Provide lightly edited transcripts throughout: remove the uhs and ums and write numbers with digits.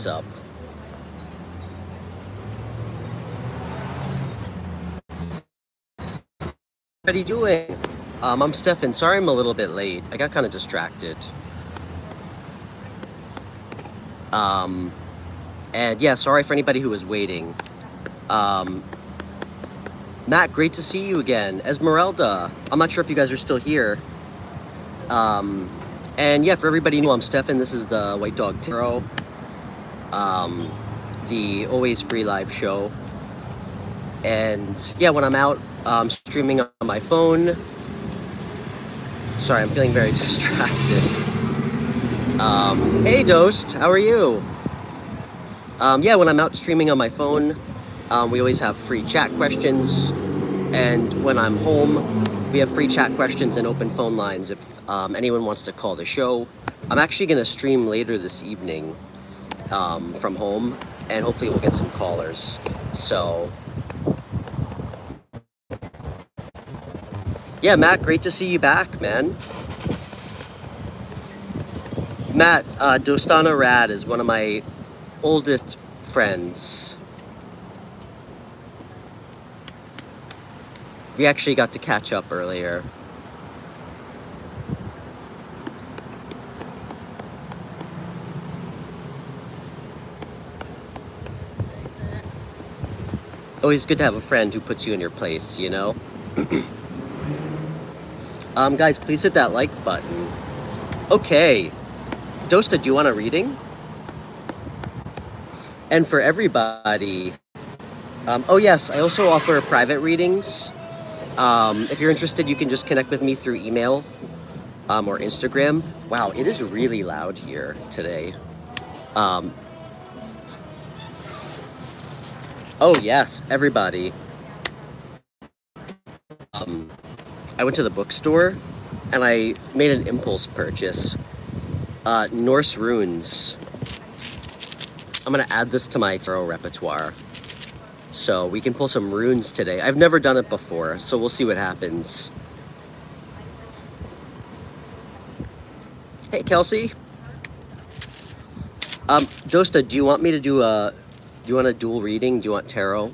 up? What are you doing? I'm Stefan. Sorry I'm a little bit late. I got kind of distracted. And yeah, sorry for anybody who was waiting. Matt, great to see you again. Esmeralda, I'm not sure if you guys are still here. And yeah, for everybody new, I'm Stefan. This is the White Dog Tarot, the always free live show. And yeah, when I'm out streaming on my phone, sorry, I'm feeling very distracted. Hey Dost, how are you? Yeah, when I'm out streaming on my phone, we always have free chat questions. And when I'm home, we have free chat questions and open phone lines if anyone wants to call the show. I'm actually going to stream later this evening from home, and hopefully we'll get some callers. So, yeah, Matt, great to see you back, man. Matt, Dostana Rad is one of my oldest friends. We actually got to catch up earlier. Always good to have a friend who puts you in your place, you know? Guys, please hit that like button. Okay. Dosta, do you want a reading? And for everybody, oh yes, I also offer private readings. If you're interested, you can just connect with me through email or Instagram. Wow, it is really loud here today. Oh yes, everybody. I went to the bookstore and I made an impulse purchase. Norse runes. I'm gonna add this to my tarot repertoire. So we can pull some runes today. I've never done it before, so we'll see what happens. Hey, Kelsey. Dosta, do you want me to do a dual reading? Do you want tarot?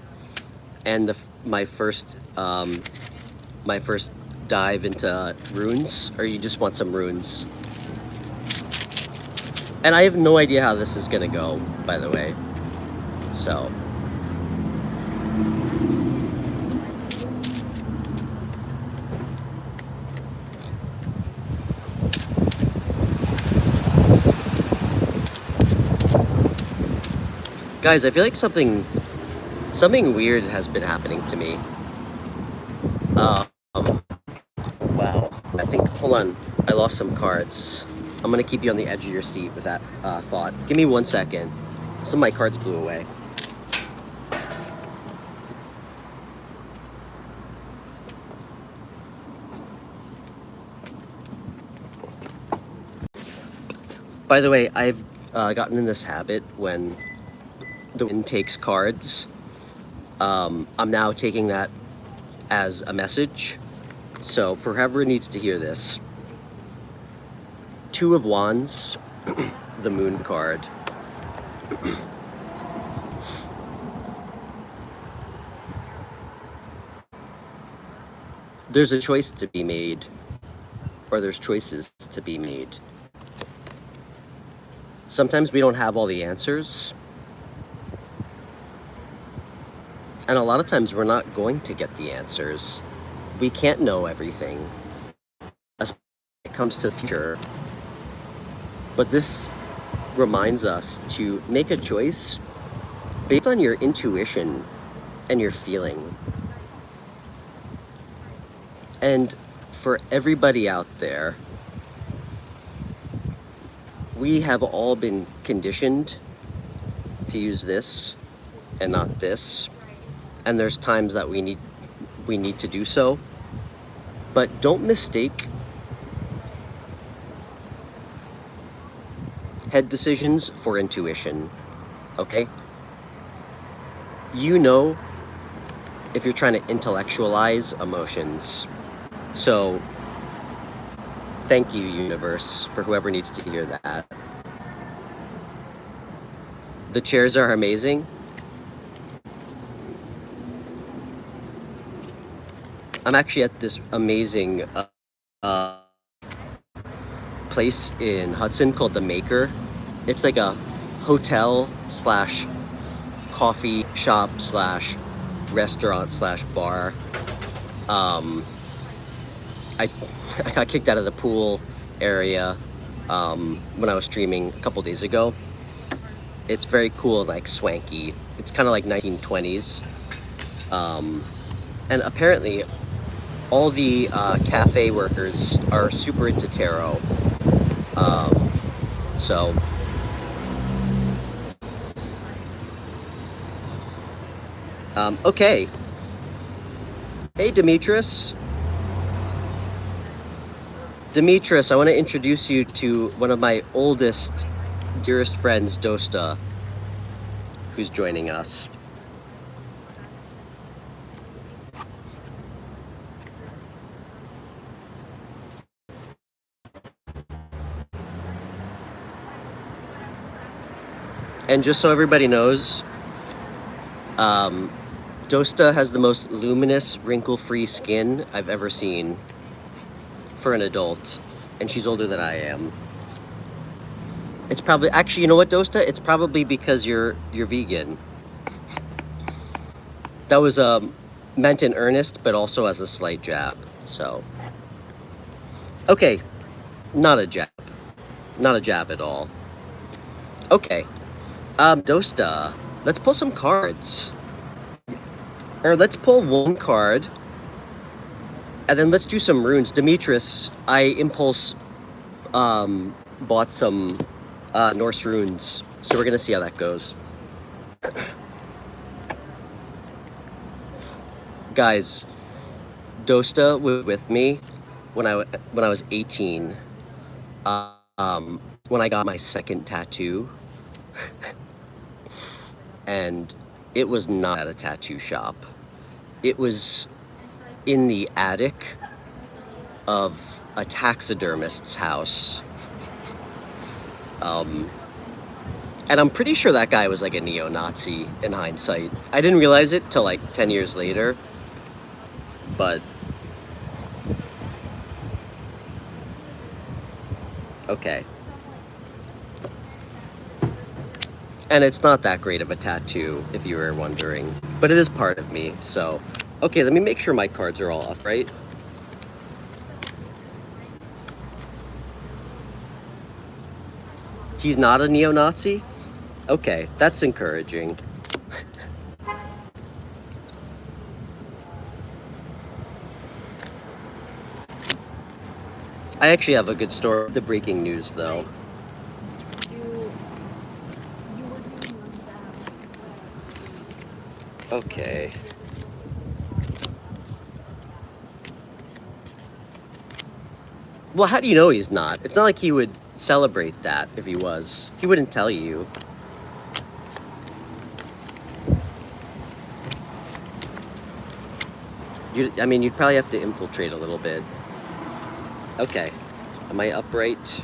And my first dive into runes, or you just want some runes? And I have no idea how this is gonna go, by the way. So. Guys, I feel like something weird has been happening to me. Wow. I think, hold on, I lost some cards. I'm gonna keep you on the edge of your seat with that thought. Give me 1 second. Some of my cards blew away. By the way, I've gotten in this habit when the wind takes cards. I'm now taking that as a message. So for whoever needs to hear this, Two of Wands, the Moon card. There's a choice to be made, or there's choices to be made. Sometimes we don't have all the answers. And a lot of times we're not going to get the answers. We can't know everything, especially when it comes to the future. But this reminds us to make a choice based on your intuition and your feeling. And for everybody out there, we have all been conditioned to use this and not this. And there's times that we need to do so. But don't mistake head decisions for intuition, okay? You know if you're trying to intellectualize emotions. So, thank you, universe, for whoever needs to hear that. The chairs are amazing. I'm actually at this amazing place in Hudson called The Maker. It's like a hotel slash coffee shop slash restaurant slash bar. I got kicked out of the pool area when I was streaming a couple days ago. It's very cool, like swanky. It's kind of like 1920s. And apparently all the cafe workers are super into tarot. So okay. Hey, Demetrius. Demetrius, I want to introduce you to one of my oldest, dearest friends, Dosta, who's joining us. And just so everybody knows, Dosta has the most luminous, wrinkle-free skin I've ever seen for an adult, and she's older than I am. It's probably, actually, you know what, Dosta? It's probably because you're vegan. That was meant in earnest, but also as a slight jab. So, okay, not a jab, not a jab at all. Okay, Dosta, let's pull some cards. Or let's pull one card, and then let's do some runes. Demetrius, I impulse bought some Norse runes, so we're gonna see how that goes. Guys, Dosta was with me when I was 18. When I got my second tattoo, and it was not at a tattoo shop. It was in the attic of a taxidermist's house. And I'm pretty sure that guy was like a neo-Nazi in hindsight. I didn't realize it till like 10 years later, but okay. And it's not that great of a tattoo, if you were wondering, but it is part of me, so. Okay, let me make sure my cards are all up, right? He's not a neo-Nazi? Okay, that's encouraging. I actually have a good story. The breaking news, though. Okay. Well, how do you know he's not? It's not like he would celebrate that if he was. He wouldn't tell you. I mean, you'd probably have to infiltrate a little bit. Okay. Am I upright?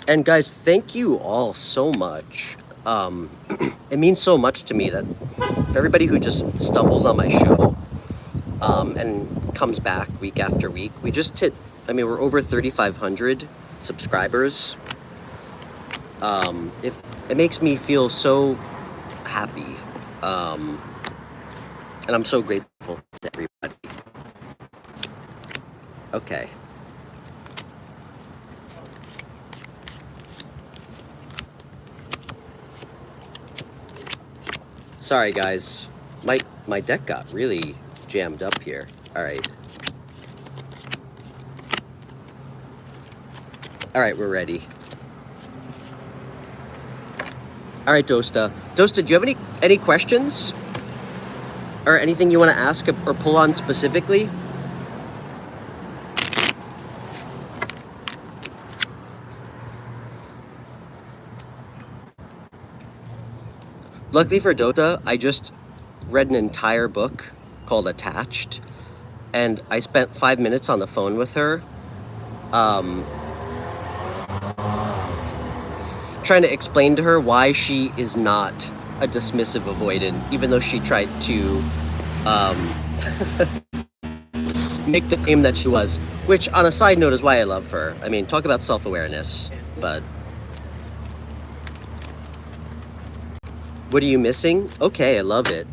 And guys, thank you all so much. It means so much to me that for everybody who just stumbles on my show and comes back week after week. We just hit, I mean, we're over 3,500 subscribers. It makes me feel so happy. And I'm so grateful to everybody. Okay. Sorry guys, my deck got really jammed up here. All right. All right, we're ready. All right, Dosta. Dosta, do you have any questions? Or anything you want to ask or pull on specifically? Luckily for Dota, I just read an entire book called Attached, and I spent 5 minutes on the phone with her. trying to explain to her why she is not a dismissive avoidant, even though she tried to make the claim that she was, which on a side note is why I love her. I mean, talk about self-awareness, but what are you missing? Okay, I love it.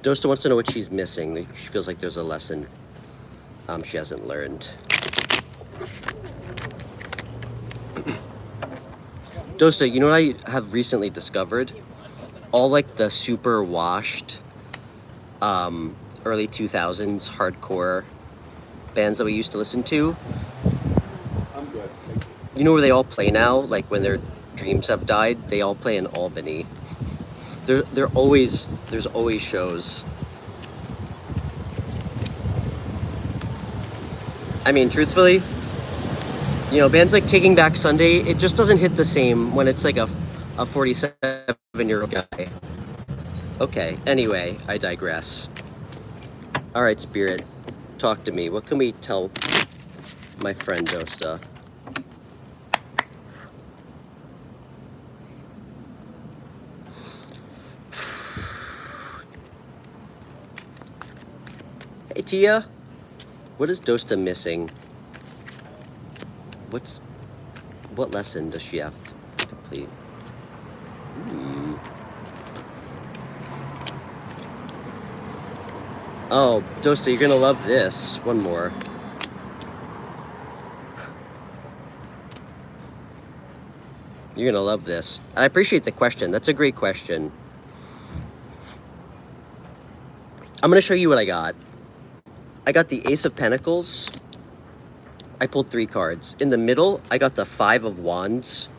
Dosta wants to know what she's missing. She feels like there's a lesson she hasn't learned. Dosta, you know what I have recently discovered? All like the super washed early 2000s hardcore bands that we used to listen to. I'm good. Thank you. You know where they all play now? Like when their dreams have died, they all play in Albany. There's always shows. I mean, truthfully, you know, bands like Taking Back Sunday, it just doesn't hit the same when it's like a 47-year-old guy. Okay, anyway, I digress. All right, Spirit, talk to me. What can we tell my friend Dosta? Hey, Tia. What is Dosta missing? What lesson does she have to complete? Oh, Dosta, you're gonna love this. One more. You're gonna love this. I appreciate the question. That's a great question. I'm gonna show you what I got. I got the Ace of Pentacles. I pulled 3 cards. In the middle, I got the 5 of Wands.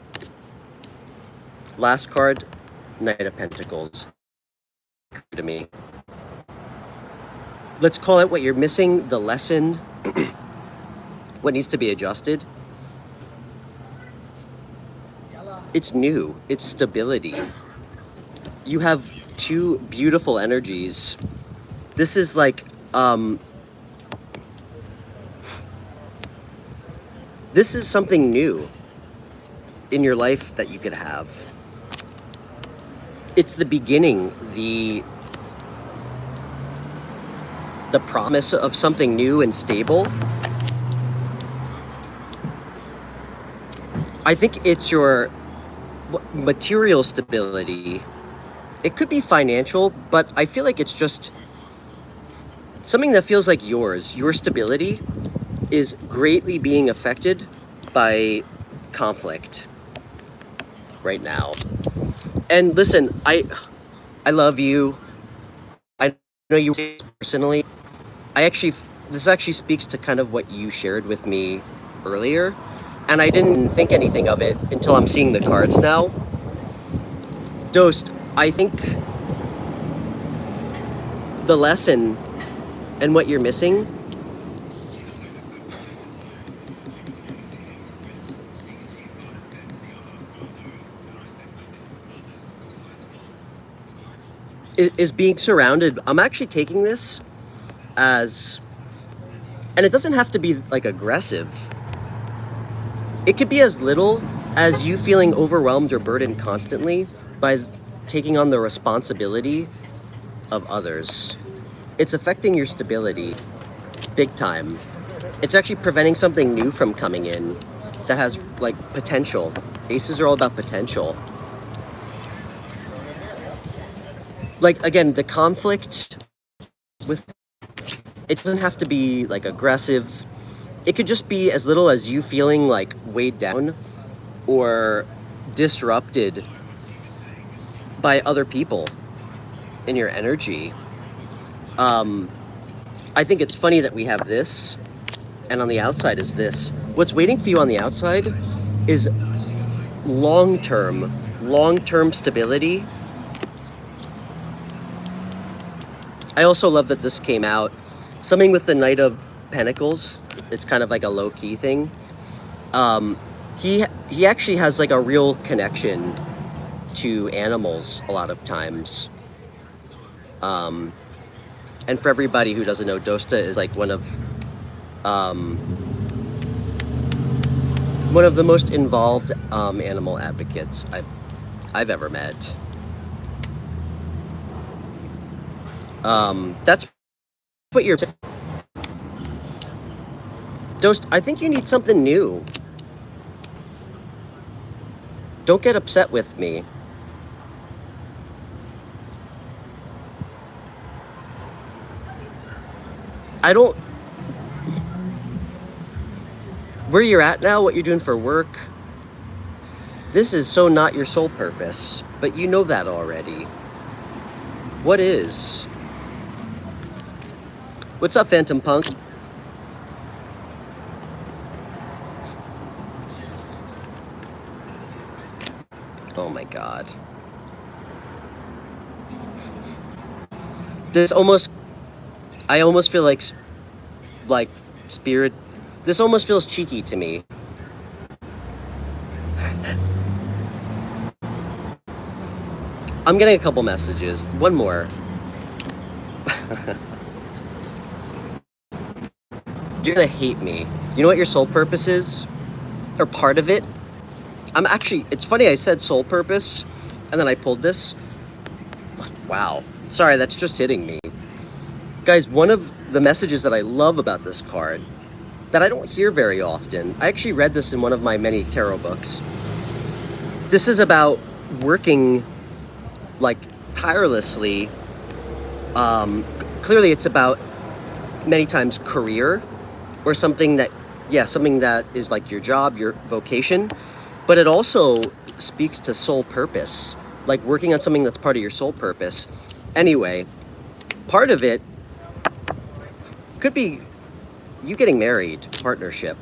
Last card, Knight of Pentacles. To me. Let's call it what you're missing, the lesson, what needs to be adjusted. It's new. It's stability. You have 2 beautiful energies. This is like, this is something new in your life that you could have. It's the beginning, the promise of something new and stable. I think it's your material stability. It could be financial, but I feel like it's just something that feels like yours. Your stability is greatly being affected by conflict right now. And listen, I love you. I know you personally. This actually speaks to kind of what you shared with me earlier, and I didn't think anything of it until I'm seeing the cards now. Dost, I think the lesson and what you're missing is being surrounded. I'm actually taking this as, and it doesn't have to be like aggressive. It could be as little as you feeling overwhelmed or burdened constantly by taking on the responsibility of others. It's affecting your stability big time. It's actually preventing something new from coming in that has like potential. Aces are all about potential. Like, again, the conflict with, it doesn't have to be like aggressive. It could just be as little as you feeling like weighed down or disrupted by other people in your energy. I think it's funny that we have this, and on the outside is this. What's waiting for you on the outside is long-term stability. I also love that this came out. Something with the Knight of Pentacles. It's kind of like a low-key thing. He actually has like a real connection to animals a lot of times. And for everybody who doesn't know, Dosta is like one of the most involved animal advocates I've ever met. That's what you're. Dost, I think you need something new. Don't get upset with me. I don't. Where you're at now, what you're doing for work, this is so not your sole purpose, but you know that already. What is? What's up, Phantom Punk? Oh my god. This almost, I almost feel like spirit, this almost feels cheeky to me. I'm getting a couple messages. One more. You're gonna hate me. You know what your soul purpose is? Or part of it? I'm actually, it's funny I said soul purpose, and then I pulled this. Wow. Sorry, that's just hitting me. Guys, one of the messages that I love about this card, that I don't hear very often, I actually read this in one of my many tarot books. This is about working like tirelessly. Clearly it's about many times career, or something that is like your job, your vocation, but it also speaks to soul purpose, like working on something that's part of your soul purpose. Anyway, part of it could be you getting married, partnership.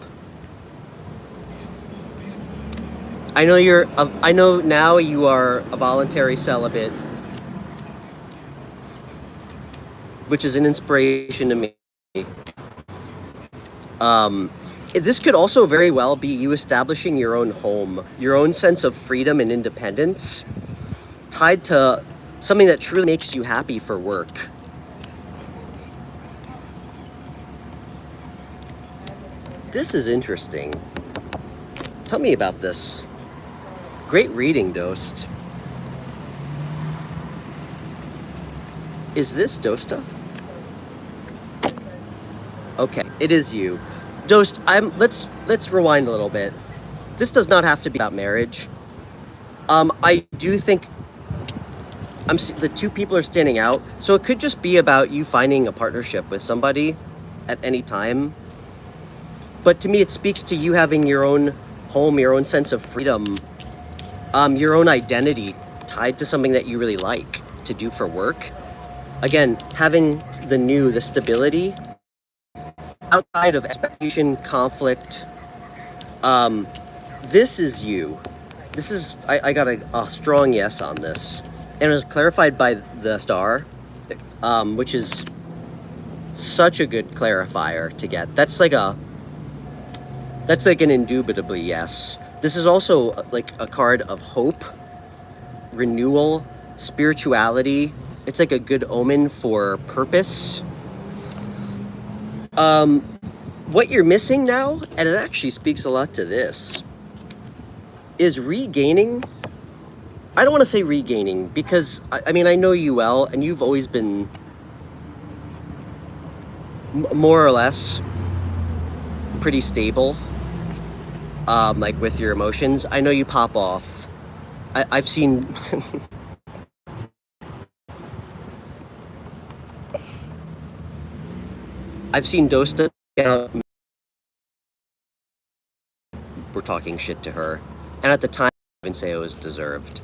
I know now you are a voluntary celibate, which is an inspiration to me. This could also very well be you establishing your own home, your own sense of freedom and independence, tied to something that truly makes you happy for work. This is interesting. Tell me about this. Great reading, Dost. Is this Dosta? Okay, it is you. Dost, let's rewind a little bit. This does not have to be about marriage. I do think the two people are standing out, so it could just be about you finding a partnership with somebody at any time. But to me, it speaks to you having your own home, your own sense of freedom, your own identity tied to something that you really like to do for work. Again, having the stability outside of expectation, conflict. This is you. This is, I got a strong yes on this. And it was clarified by the star, which is such a good clarifier to get. That's like an indubitably yes. This is also like a card of hope, renewal, spirituality. It's like a good omen for purpose. What you're missing now, and it actually speaks a lot to this, is regaining. I don't want to say regaining, because I mean, I know you well, and you've always been more or less pretty stable, like with your emotions. I know you pop off. I've seen I've seen Dosta out. We're talking shit to her, and at the time I didn't say it was deserved.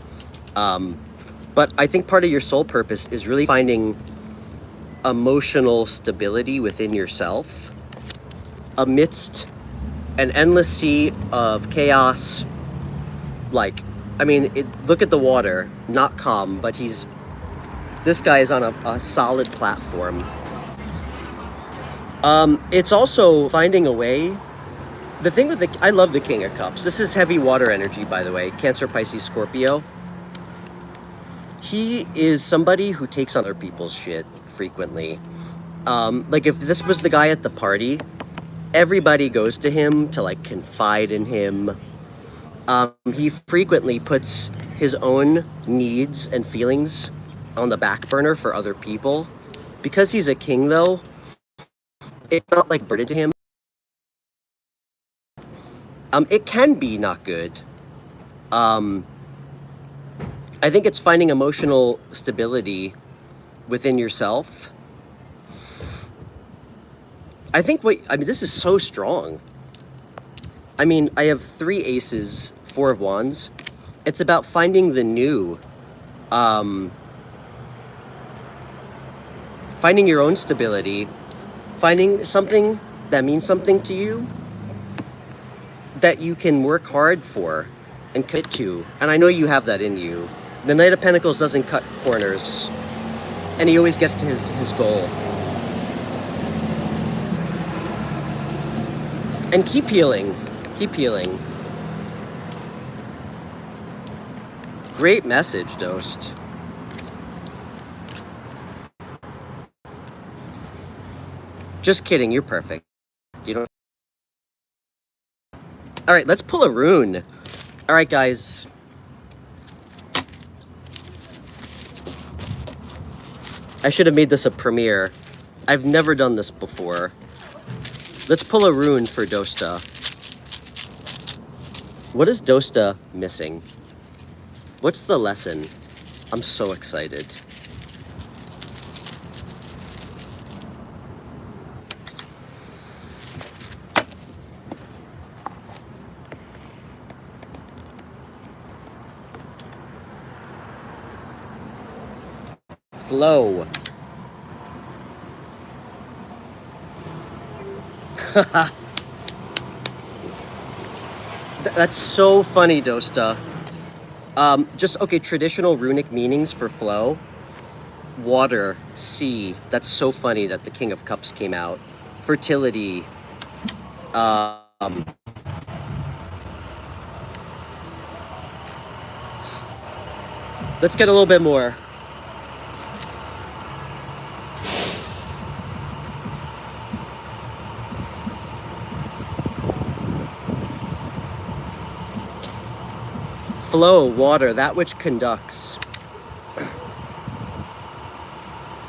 But I think part of your soul purpose is really finding emotional stability within yourself amidst an endless sea of chaos. Like, I mean, look at the water, not calm, but this guy is on a solid platform. It's also finding a way. The thing with I love the King of Cups. This is heavy water energy, by the way. Cancer, Pisces, Scorpio. He is somebody who takes on other people's shit frequently. Like if this was the guy at the party, everybody goes to him to like confide in him. He frequently puts his own needs and feelings on the back burner for other people. Because he's a king, though, it's not like burden to him. It can be not good. I think it's finding emotional stability within yourself. I mean, this is so strong. I mean, I have 3 aces, 4 of wands. It's about finding the new. Finding your own stability. Finding something that means something to you that you can work hard for and commit to. And I know you have that in you. The Knight of Pentacles doesn't cut corners. And he always gets to his goal. And keep healing. Keep healing. Great message, Dost. Just kidding, you're perfect. You don't. All right, let's pull a rune. All right, guys. I should have made this a premiere. I've never done this before. Let's pull a rune for Dosta. What is Dosta missing? What's the lesson? I'm so excited. Flow. That's so funny, Dosta. Okay, traditional runic meanings for flow. Water, sea. That's so funny that the King of Cups came out. Fertility. Let's get a little bit more. Flow, water, that which conducts.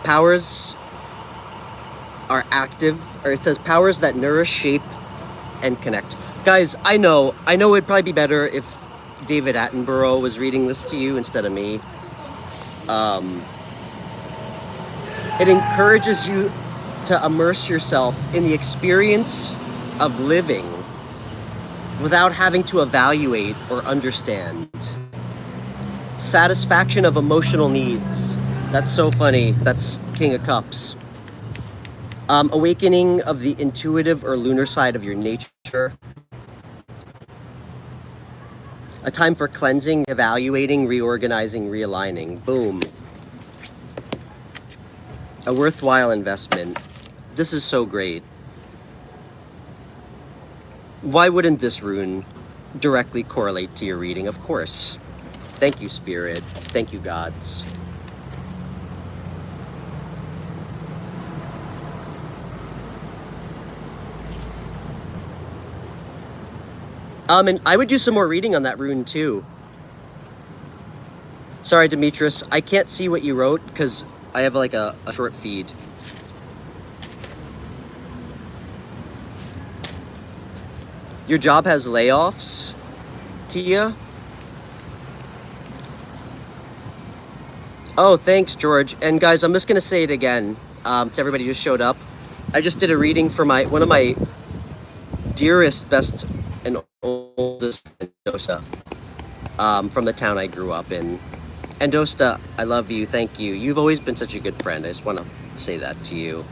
Powers are active, or it says powers that nourish, shape, and connect. Guys, I know it'd probably be better if David Attenborough was reading this to you instead of me. It encourages you to immerse yourself in the experience of living without having to evaluate or understand. Satisfaction of emotional needs. That's so funny. That's King of Cups. Awakening of the intuitive or lunar side of your nature. A time for cleansing, evaluating, reorganizing, realigning. Boom. A worthwhile investment. This is so great. Why wouldn't this rune directly correlate to your reading? Of course. Thank you, Spirit. Thank you, gods. And I would do some more reading on that rune too. Sorry, Demetrius. I can't see what you wrote because I have like a short feed. Your job has layoffs, Tia? Oh, thanks, George. And guys, I'm just gonna say it again to everybody who just showed up. I just did a reading for one of my dearest, best, and oldest friend, Dosta, from the town I grew up in. And Dosta, I love you. Thank you. You've always been such a good friend. I just want to say that to you.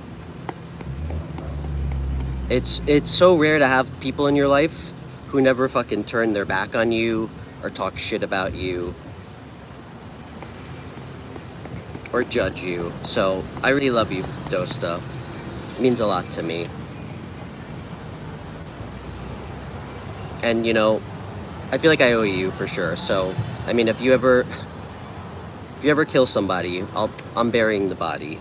It's so rare to have people in your life who never fucking turn their back on you or talk shit about you or judge you. So I really love you, Dosta. It means a lot to me. And you know, I feel like I owe you for sure. So I mean, if you ever kill somebody, I'm burying the body.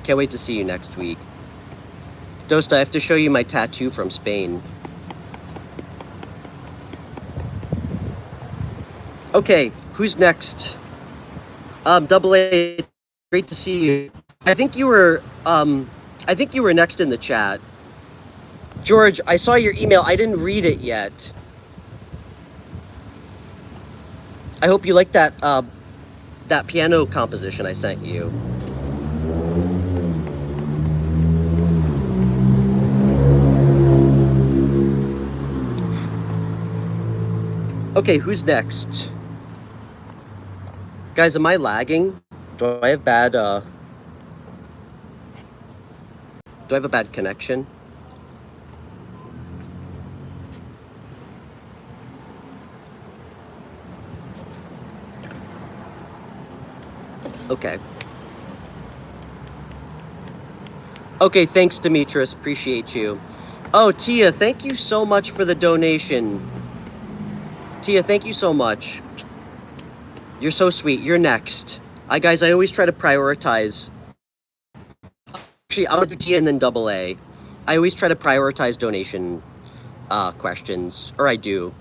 Can't wait to see you next week. Dosta, I have to show you my tattoo from Spain. Okay, who's next? Double A, great to see you. I think you were next in the chat. George, I saw your email. I didn't read it yet. I hope you like that that piano composition I sent you. Okay, who's next? Guys, am I lagging? Do I have bad do I have a bad connection? Okay. Okay, thanks, Demetrius. Appreciate you. Oh, Tia, thank you so much for the donation. Tia, thank you so much. You're so sweet. You're next. Guys, I always try to prioritize. Actually, I'm gonna do Tia and then double A. I always try to prioritize donation questions, or I do.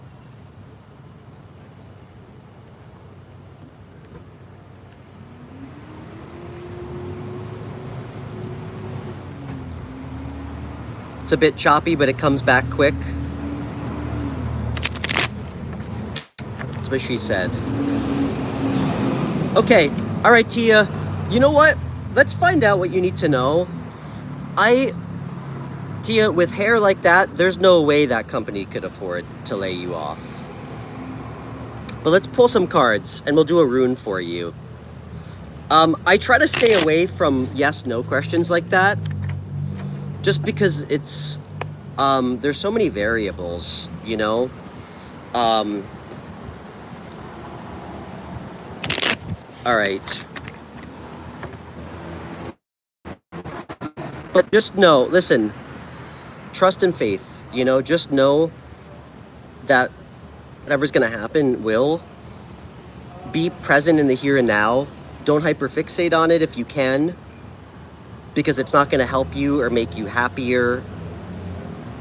It's a bit choppy, but it comes back quick. That's what she said. Okay, all right, Tia. You know what? Let's find out what you need to know. Tia, with hair like that, there's no way that company could afford to lay you off. But let's pull some cards, and we'll do a rune for you. I try to stay away from yes/no questions like that, just because it's there's so many variables, you know. All right. But just know, listen, trust and faith, you know, just know that whatever's going to happen will. Be present in the here and now. Don't hyperfixate on it if you can, because it's not going to help you or make you happier.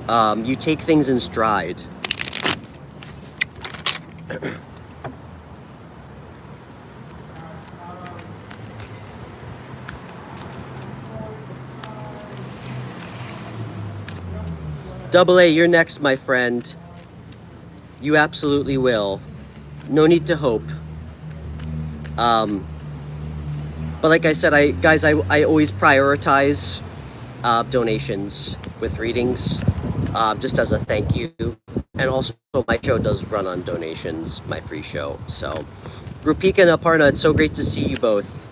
You take things in stride. Double A, you're next, my friend. You absolutely will. No need to hope. But like I said, I always prioritize donations with readings, just as a thank you. And also, my show does run on donations, my free show. So, Rupika and Aparna, it's so great to see you both.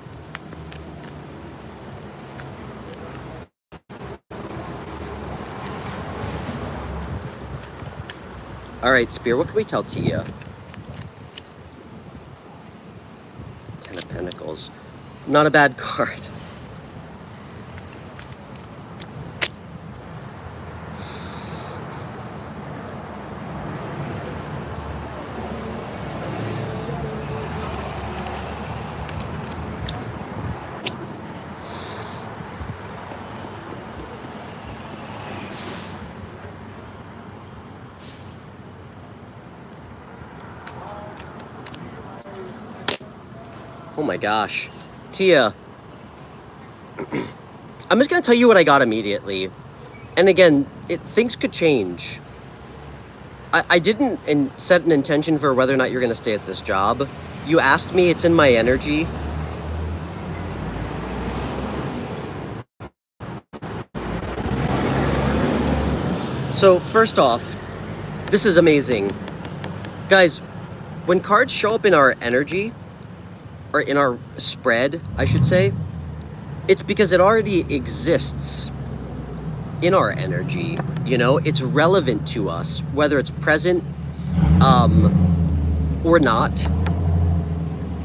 All right, Spear, what can we tell Tia? Ten of Pentacles. Not a bad card. Oh my gosh. Tia, I'm just going to tell you what I got immediately. And again, things could change. I didn't set an intention for whether or not you're going to stay at this job. You asked me, it's in my energy. So first off, this is amazing. Guys, when cards show up in our energy, or in our spread, I should say, it's because it already exists in our energy, you know? It's relevant to us, whether it's present or not.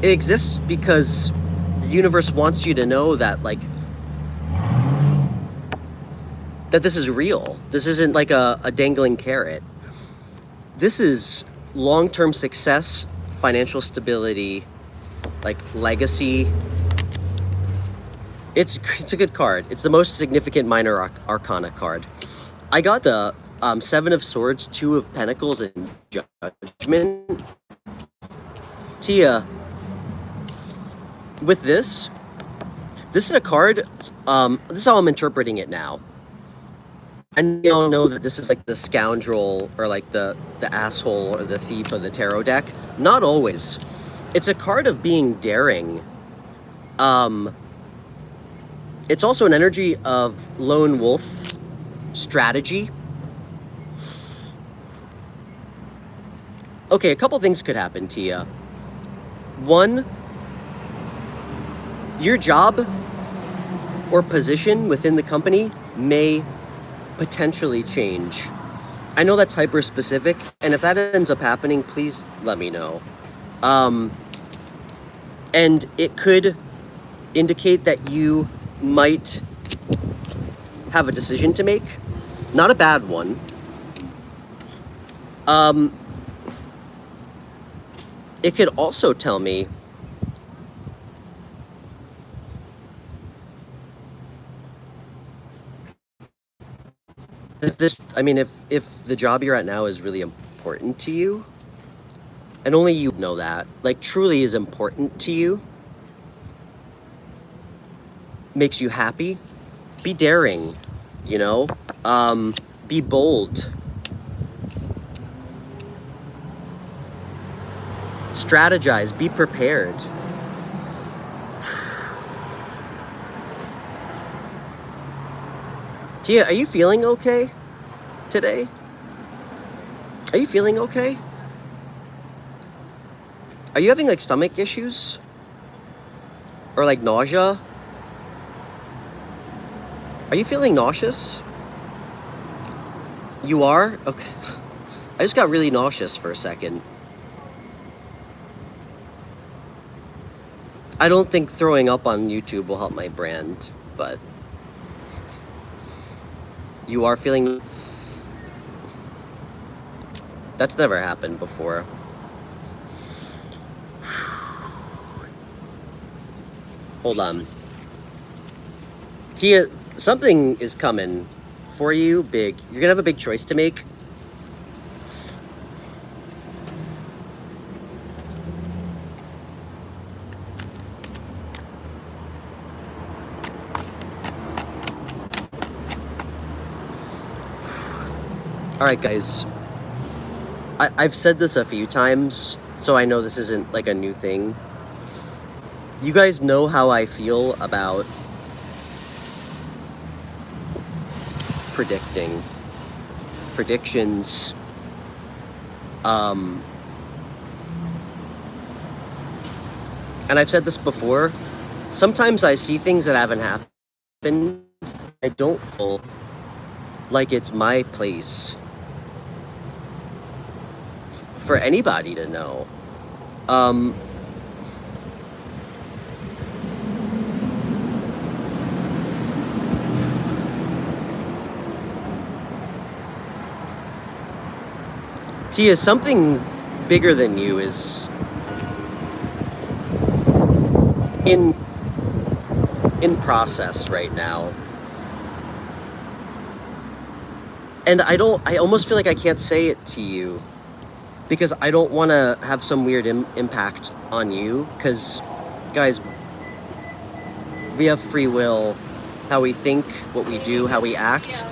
It exists because the universe wants you to know that, like, that this is real. This isn't like a dangling carrot. This is long-term success, financial stability, like legacy. It's a good card. It's the most significant minor arcana card. I got the Seven of Swords, Two of Pentacles, and Judgment. Tia, with this is a card. This is how I'm interpreting it now. And we all know that this is like the scoundrel or like the asshole or the thief of the tarot deck. Not always. It's a card of being daring. It's also an energy of lone wolf strategy. Okay, a couple things could happen, Tia. One, your job or position within the company may potentially change. I know that's hyper specific, and if that ends up happening, please let me know. And it could indicate that you might have a decision to make. Not a bad one. It could also tell me if the job you're at now is really important to you, and only you know that, like truly is important to you, makes you happy, be daring, you know, be bold, strategize, be prepared. Tia, are you feeling okay today? Are you feeling okay? Are you having like stomach issues? Or like nausea? Are you feeling nauseous? You are? Okay. I just got really nauseous for a second. I don't think throwing up on YouTube will help my brand, but you are feeling... That's never happened before. Hold on. Tia, something is coming for you big. You're gonna have a big choice to make. Alright guys, I've said this a few times, so I know this isn't like a new thing. You guys know how I feel about predictions, and I've said this before, sometimes I see things that haven't happened. I don't feel like it's my place for anybody to know. Tia, something bigger than you is in process right now. And I almost feel like I can't say it to you because I don't want to have some weird impact on you, because guys, we have free will. How we think, what we do, how we act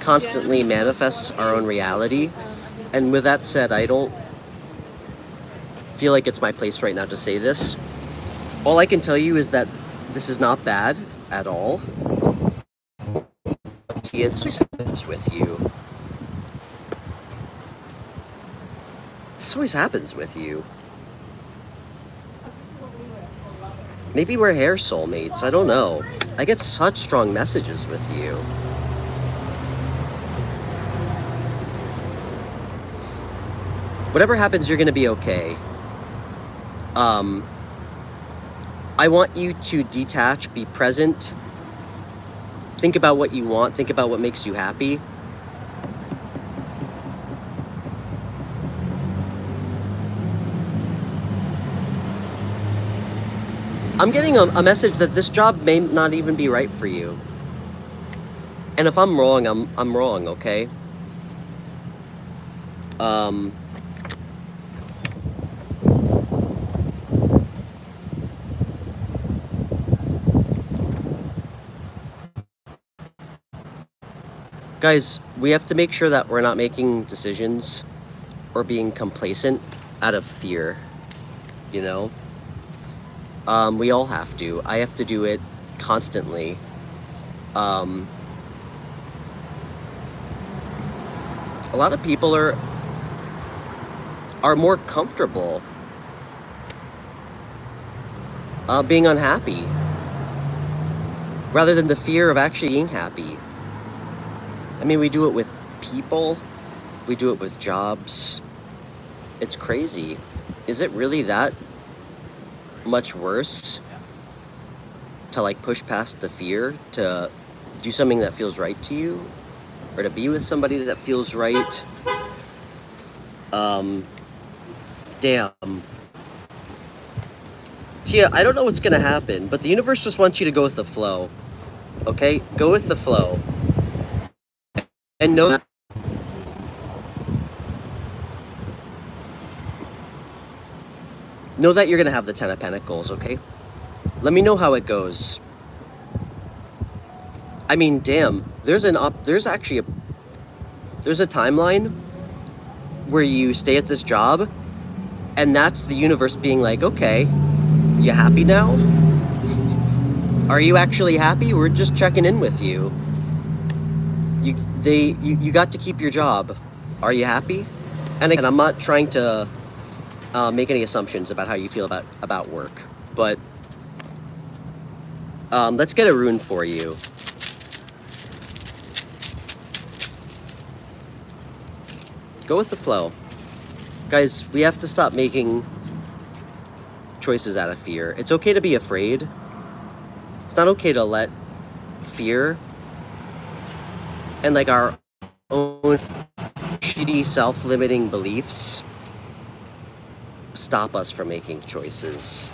constantly manifests our own reality. And with that said, I don't feel like it's my place right now to say this. All I can tell you is that this is not bad at all. Tia, this always happens with you. This always happens with you. Maybe we're hair soulmates, I don't know. I get such strong messages with you. Whatever happens, you're gonna be okay. I want you to detach, be present. Think about what you want, think about what makes you happy. I'm getting a message that this job may not even be right for you. And if I'm wrong, I'm wrong, okay? Guys, we have to make sure that we're not making decisions or being complacent out of fear, you know? We all have to. I have to do it constantly. A lot of people are more comfortable being unhappy rather than the fear of actually being happy. I mean, we do it with people, we do it with jobs. It's crazy. Is it really that much worse to like push past the fear to do something that feels right to you, or to be with somebody that feels right? Damn. Tia, I don't know what's gonna happen, but the universe just wants you to go with the flow. Okay? Go with the flow. And know that you're gonna have the Ten of Pentacles, okay? Let me know how it goes. I mean, damn, there's a timeline where you stay at this job, and that's the universe being like, okay, you happy now? Are you actually happy? We're just checking in with you. You got to keep your job. Are you happy? And again, I'm not trying to make any assumptions about how you feel about work, but let's get a rune for you. Go with the flow. Guys, we have to stop making choices out of fear. It's okay to be afraid. It's not okay to let fear and like our own shitty self-limiting beliefs stop us from making choices.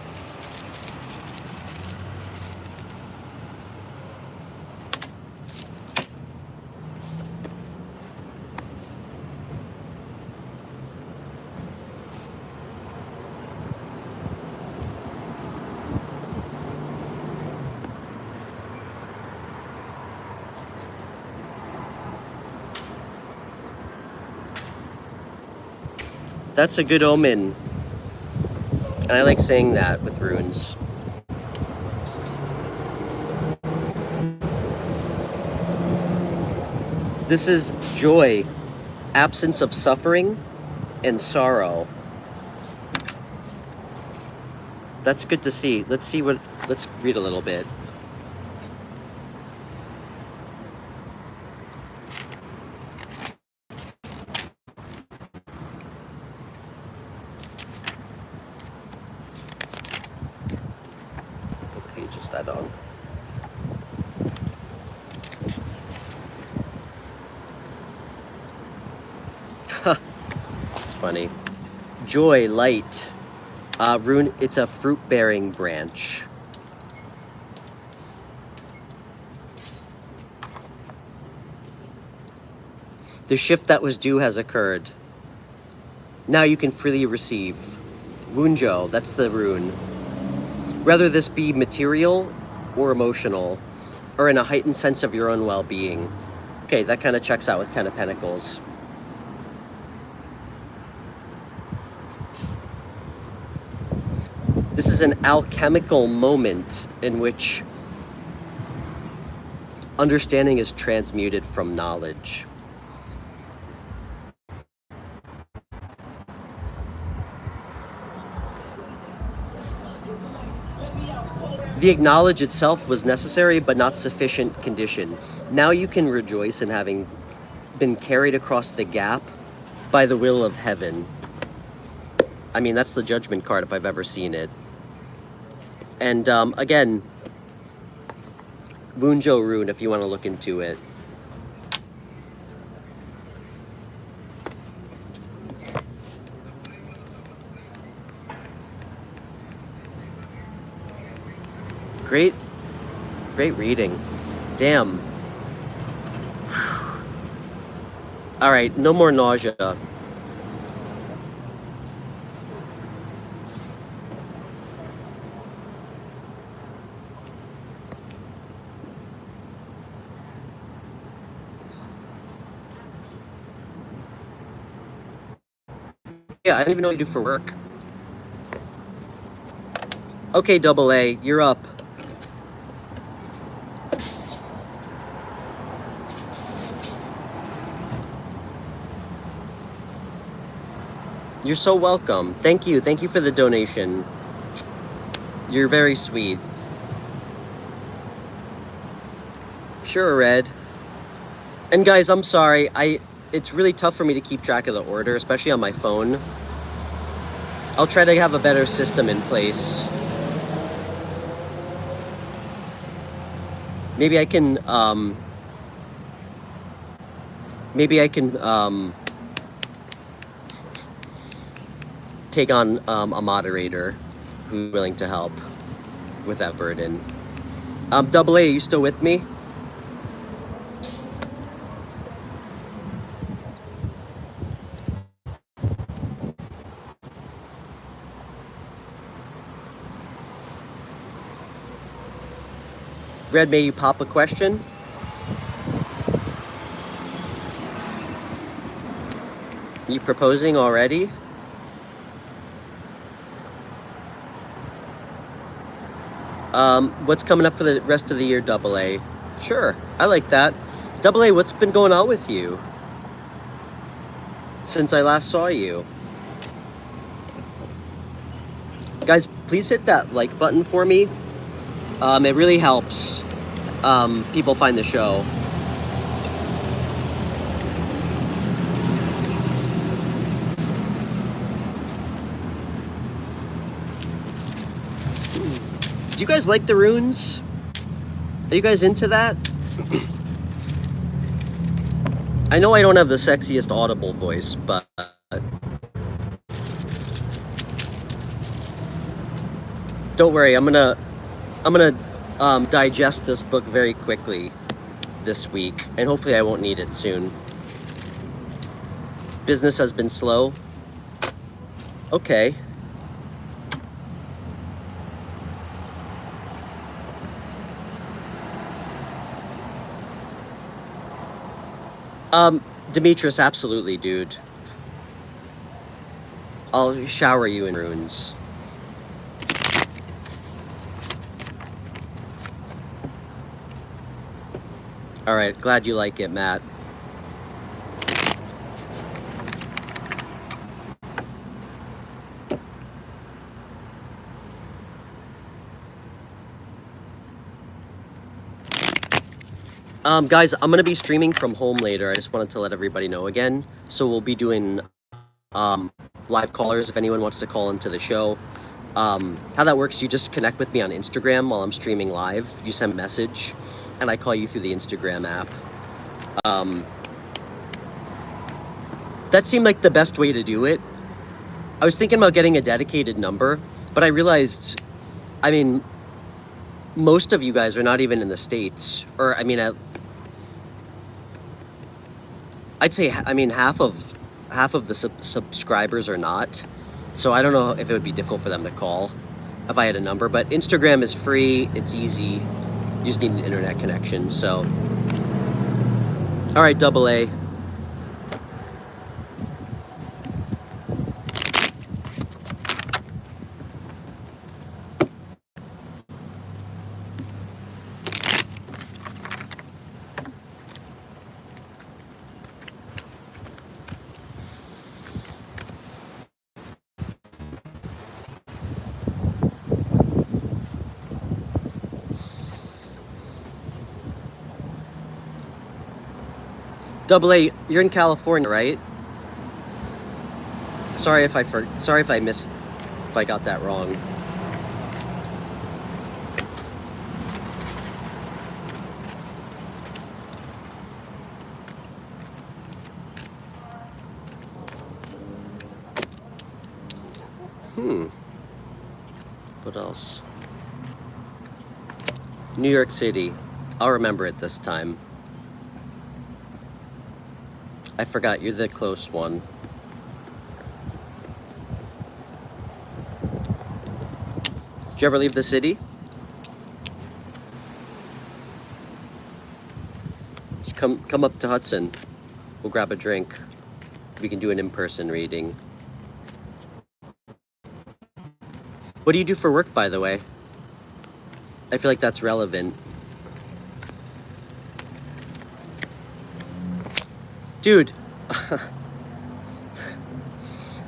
That's a good omen. And I like saying that with runes. This is joy, absence of suffering, and sorrow. That's good to see. Let's read a little bit. What page is that on? It's funny. Joy, light. Rune, it's a fruit-bearing branch. The shift that was due has occurred. Now you can freely receive. Wunjo, that's the rune. Whether this be material or emotional, or in a heightened sense of your own well-being. Okay, that kind of checks out with Ten of Pentacles. This is an alchemical moment in which understanding is transmuted from knowledge. The acknowledge itself was necessary but not sufficient condition. Now you can rejoice in having been carried across the gap by the will of heaven. I mean, that's the Judgment card if I've ever seen it. And again, Wunjo rune if you want to look into it. Great reading. Damn. All right, no more nausea. Yeah, I don't even know what you do for work. Okay, double A, you're up. You're so welcome. Thank you. Thank you for the donation. You're very sweet. Sure, Red. And guys, I'm sorry. It's really tough for me to keep track of the order, especially on my phone. I'll try to have a better system in place. Maybe I can take on a moderator who's willing to help with that burden. Double A, are you still with me? Red, may you pop a question? You proposing already? What's coming up for the rest of the year, double A? Sure, I like that. Double A, what's been going on with you since I last saw you? Guys, please hit that like button for me. It really helps people find the show. Do you guys like the runes? Are you guys into that? I know I don't have the sexiest audible voice, but don't worry, I'm gonna digest this book very quickly this week, and hopefully I won't need it soon. Business has been slow. Okay. Demetrius, absolutely, dude. I'll shower you in runes. All right, glad you like it, Matt. Guys, I'm gonna be streaming from home later. I just wanted to let everybody know again. So we'll be doing live callers if anyone wants to call into the show. How that works, you just connect with me on Instagram while I'm streaming live. You send a message, and I call you through the Instagram app. That seemed like the best way to do it. I was thinking about getting a dedicated number, but I realized, I mean, most of you guys are not even in the States, or I mean, I'd say, I mean, half of the subscribers are not. So I don't know if it would be difficult for them to call if I had a number, but Instagram is free. It's easy. You just need an internet connection. So, all right, double A. Double A, you're in California, right? Sorry if I got that wrong. What else? New York City. I'll remember it this time. I forgot you're the close one. Did you ever leave the city? Just come up to Hudson. We'll grab a drink. We can do an in-person reading. What do you do for work, by the way? I feel like that's relevant. Dude.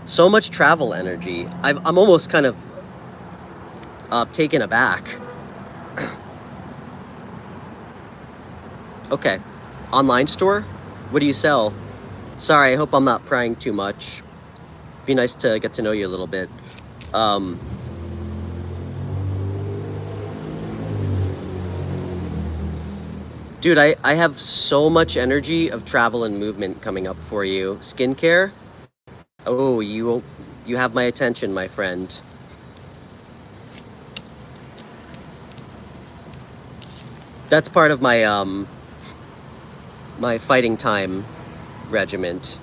So much travel energy. I'm almost kind of taken aback. Okay. Online store? What do you sell? Sorry, I hope I'm not prying too much. Be nice to get to know you a little bit. Dude, I have so much energy of travel and movement coming up for you. Skincare? Oh, you have my attention, my friend. That's part of my my fighting time regiment.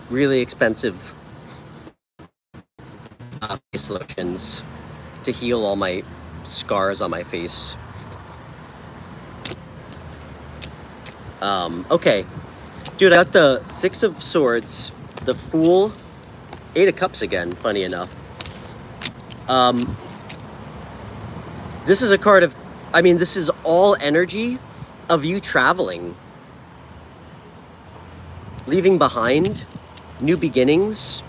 Really expensive face lotions to heal all my scars on my face. Okay. Dude, I got the Six of Swords, the Fool, Eight of Cups again, funny enough. This is a card of, I mean, this is all energy of you traveling. Leaving behind, new beginnings.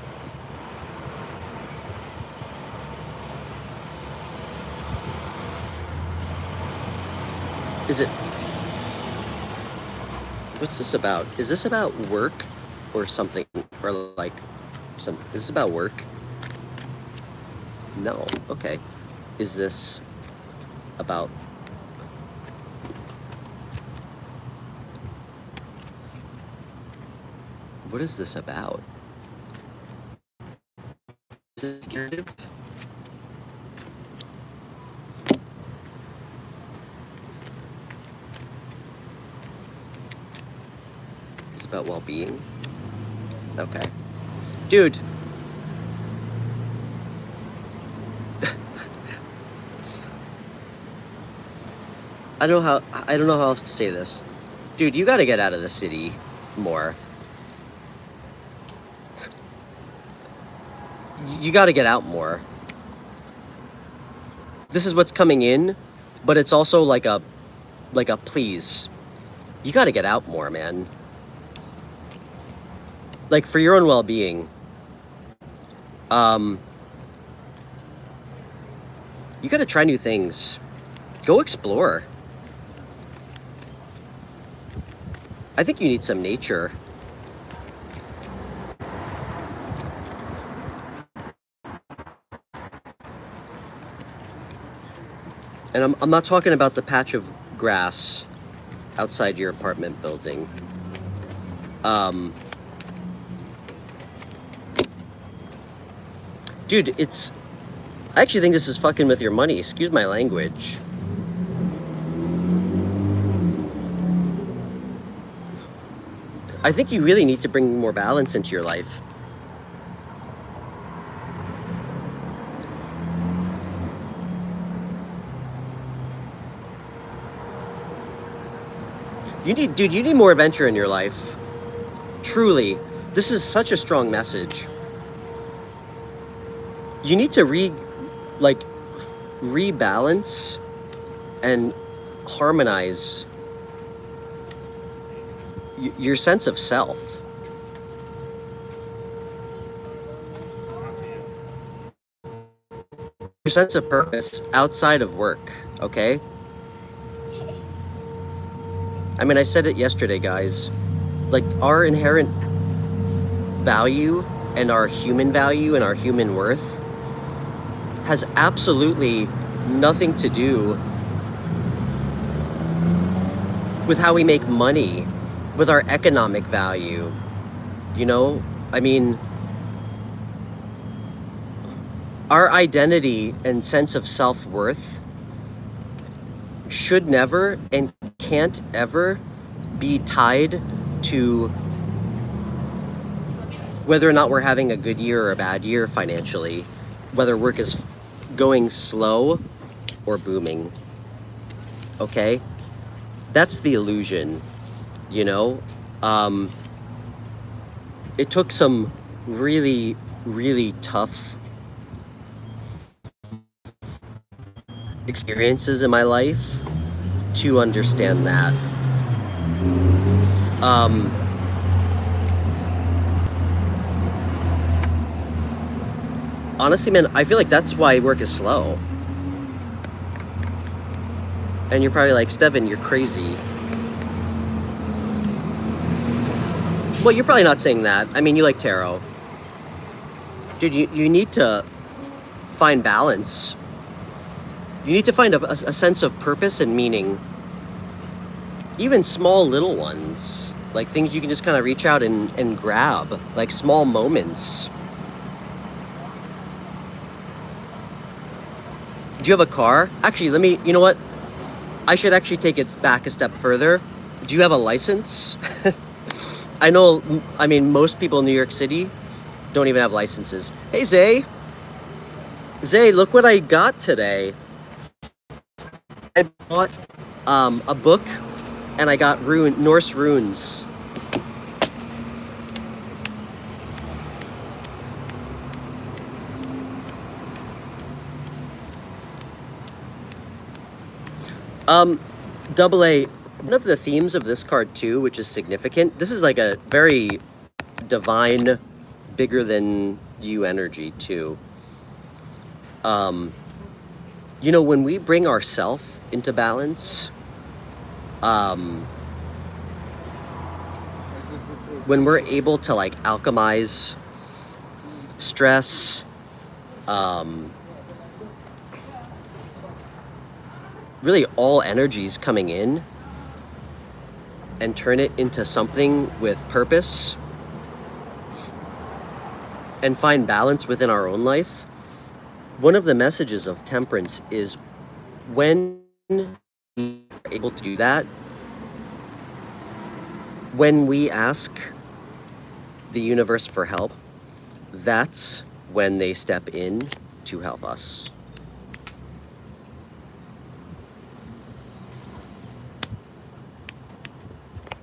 Is it... What's this about? Is this about work or something? Or like some... Is this about work? No. Okay. Is this about... What is this about? Is this figurative? It's about well-being? Okay. Dude. I don't know how else to say this. Dude, you gotta get out of the city more. You gotta get out more. This is what's coming in, but it's also like a please. You gotta get out more, man. Like, for your own well-being. You gotta try new things. Go explore. I think you need some nature. And I'm not talking about the patch of grass outside your apartment building. Dude, I actually think this is fucking with your money. Excuse my language. I think you really need to bring more balance into your life. You need more adventure in your life. Truly. This is such a strong message. You need to rebalance and harmonize your sense of self. Your sense of purpose outside of work, okay? I mean, I said it yesterday, guys. Like, our inherent value and our human value and our human worth has absolutely nothing to do with how we make money, with our economic value. You know, I mean, our identity and sense of self-worth should never and can't ever be tied to whether or not we're having a good year or a bad year financially, whether work is going slow or booming. Okay? That's the illusion, you know? It took some really, really tough experiences in my life to understand that. Honestly, man, I feel like that's why work is slow. And you're probably like, Stefan, you're crazy. Well, you're probably not saying that. I mean, you like tarot. Dude, you need to find balance. You need to find a sense of purpose and meaning. Even small little ones. Like things you can just kind of reach out and grab. Like small moments. Do you have a car? Actually, you know what? I should actually take it back a step further. Do you have a license? I mean, most people in New York City don't even have licenses. Hey, Zay. Zay, look what I got today. I bought a book, and I got Norse runes. Double A, one of the themes of this card too, which is significant, this is like a very divine, bigger than you energy too. You know, when we bring ourself into balance, when we're able to like alchemize stress, really all energies coming in and turn it into something with purpose and find balance within our own life. One of the messages of temperance is when we are able to do that, when we ask the universe for help, that's when they step in to help us.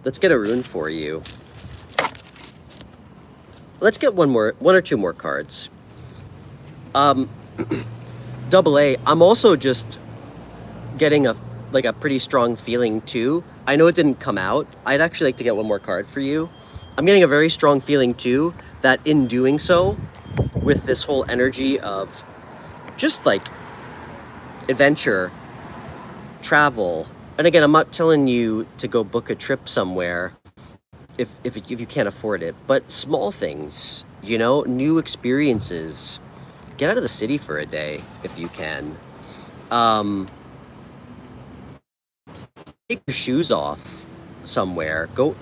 Let's get a rune for you. Let's get one or two more cards. Double A, I'm also just getting a pretty strong feeling too. I know it didn't come out. I'd actually like to get one more card for you. I'm getting a very strong feeling too that in doing so, with this whole energy of just like adventure, travel, and again, I'm not telling you to go book a trip somewhere if you can't afford it, but small things, you know, new experiences. Get out of the city for a day if you can. Take your shoes off somewhere. Go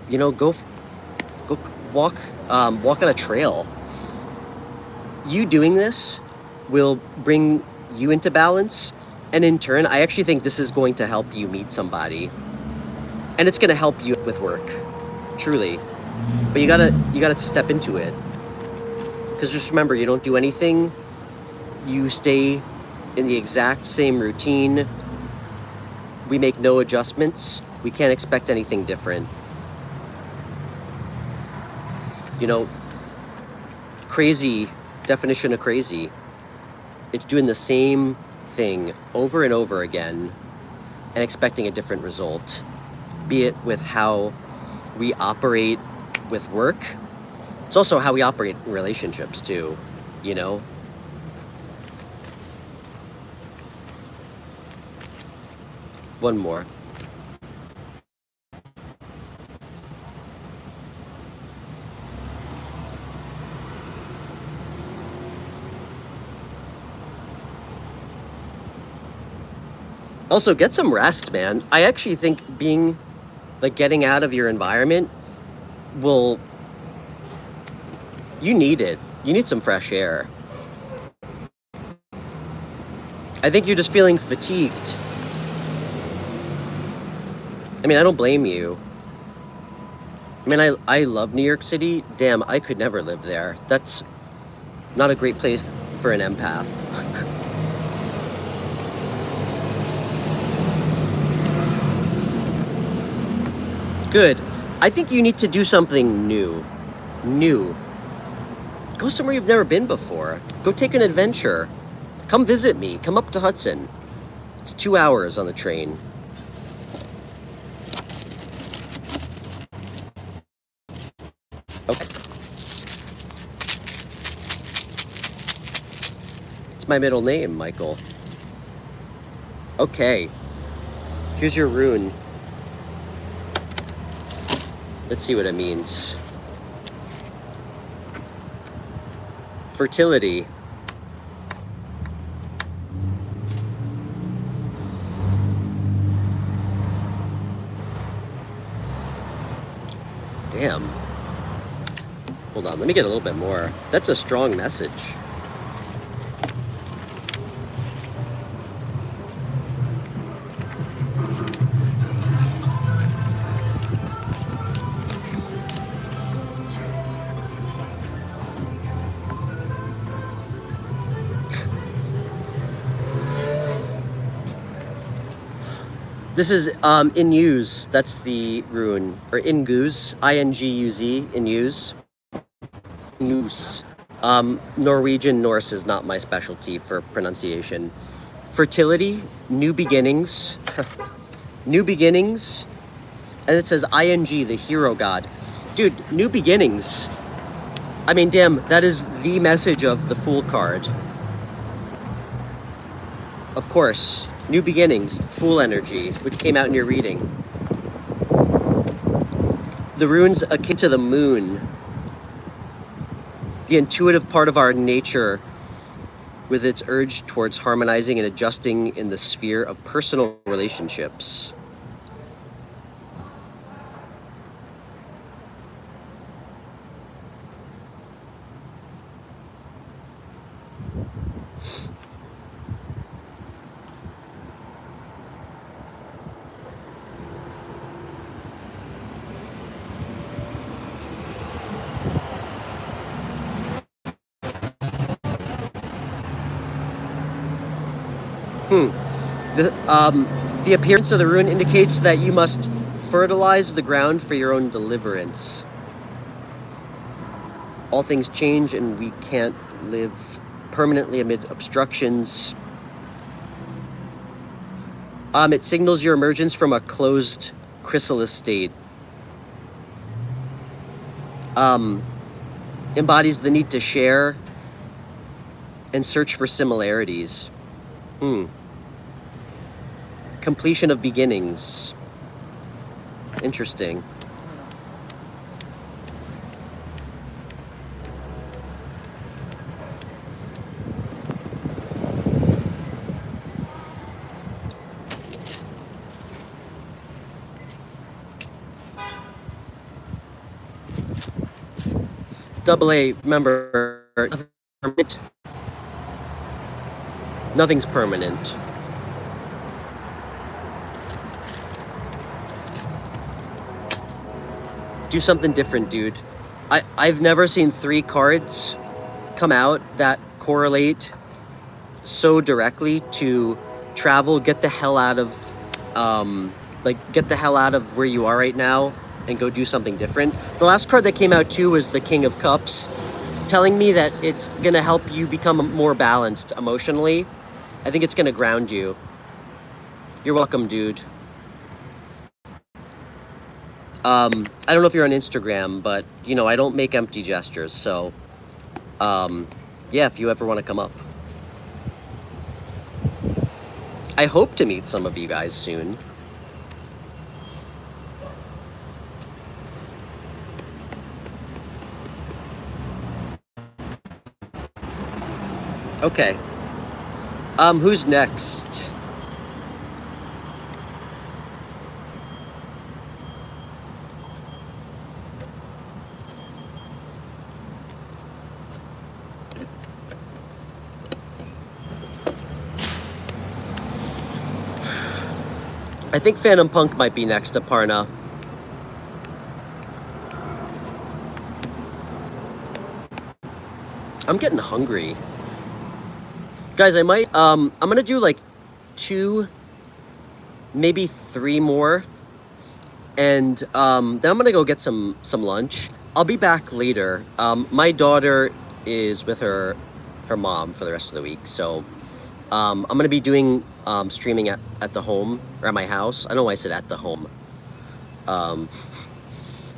walk on a trail. You doing this will bring you into balance. And in turn, I actually think this is going to help you meet somebody. And it's going to help you with work. Truly. But you gotta step into it. Because just remember, you don't do anything. You stay in the exact same routine. We make no adjustments. We can't expect anything different. You know, crazy, definition of crazy. It's doing the same thing over and over again and expecting a different result, be it with how we operate with work. It's also how we operate in relationships too, you know. One more. Also, get some rest, man. I actually think getting out of your environment you need it. You need some fresh air. I think you're just feeling fatigued. I mean, I don't blame you. I mean, I love New York City. Damn, I could never live there. That's not a great place for an empath. Good. I think you need to do something new. New. Go somewhere you've never been before. Go take an adventure. Come visit me. Come up to Hudson. It's 2 hours on the train. Okay. It's my middle name, Michael. Okay. Here's your rune. Let's see what it means. Fertility. Damn. Hold on, let me get a little bit more. That's a strong message. This is Inguz, that's the rune, or Inguz, I-N-G-U-Z, Inguz. Inguz. Norwegian Norse is not my specialty for pronunciation. Fertility, new beginnings, new beginnings, and it says I-N-G, the hero god. Dude, new beginnings. I mean, damn, that is the message of the Fool card. Of course. New beginnings, Fool energy, which came out in your reading. The rune's akin to the moon, the intuitive part of our nature with its urge towards harmonizing and adjusting in the sphere of personal relationships. The appearance of the rune indicates that you must fertilize the ground for your own deliverance. All things change and we can't live permanently amid obstructions. It signals your emergence from a closed chrysalis state. Embodies the need to share and search for similarities. Completion of beginnings. Interesting. Double A, remember, nothing's permanent. Do something different, dude. I've never seen 3 cards come out that correlate so directly to travel, get the hell out of, get the hell out of where you are right now and go do something different. The last card that came out too was the King of Cups, telling me that it's gonna help you become more balanced emotionally. I think it's gonna ground you. You're welcome, dude. I don't know if you're on Instagram, but, you know, I don't make empty gestures, so, yeah, if you ever want to come up. I hope to meet some of you guys soon. Okay. Who's next? I think Phantom Punk might be next to Parna. I'm getting hungry. Guys, I might, I'm gonna do like 2, maybe 3 more. And then I'm gonna go get some lunch. I'll be back later. My daughter is with her mom for the rest of the week. So I'm gonna be doing streaming at the home, or at my house. I don't know why I said at the home.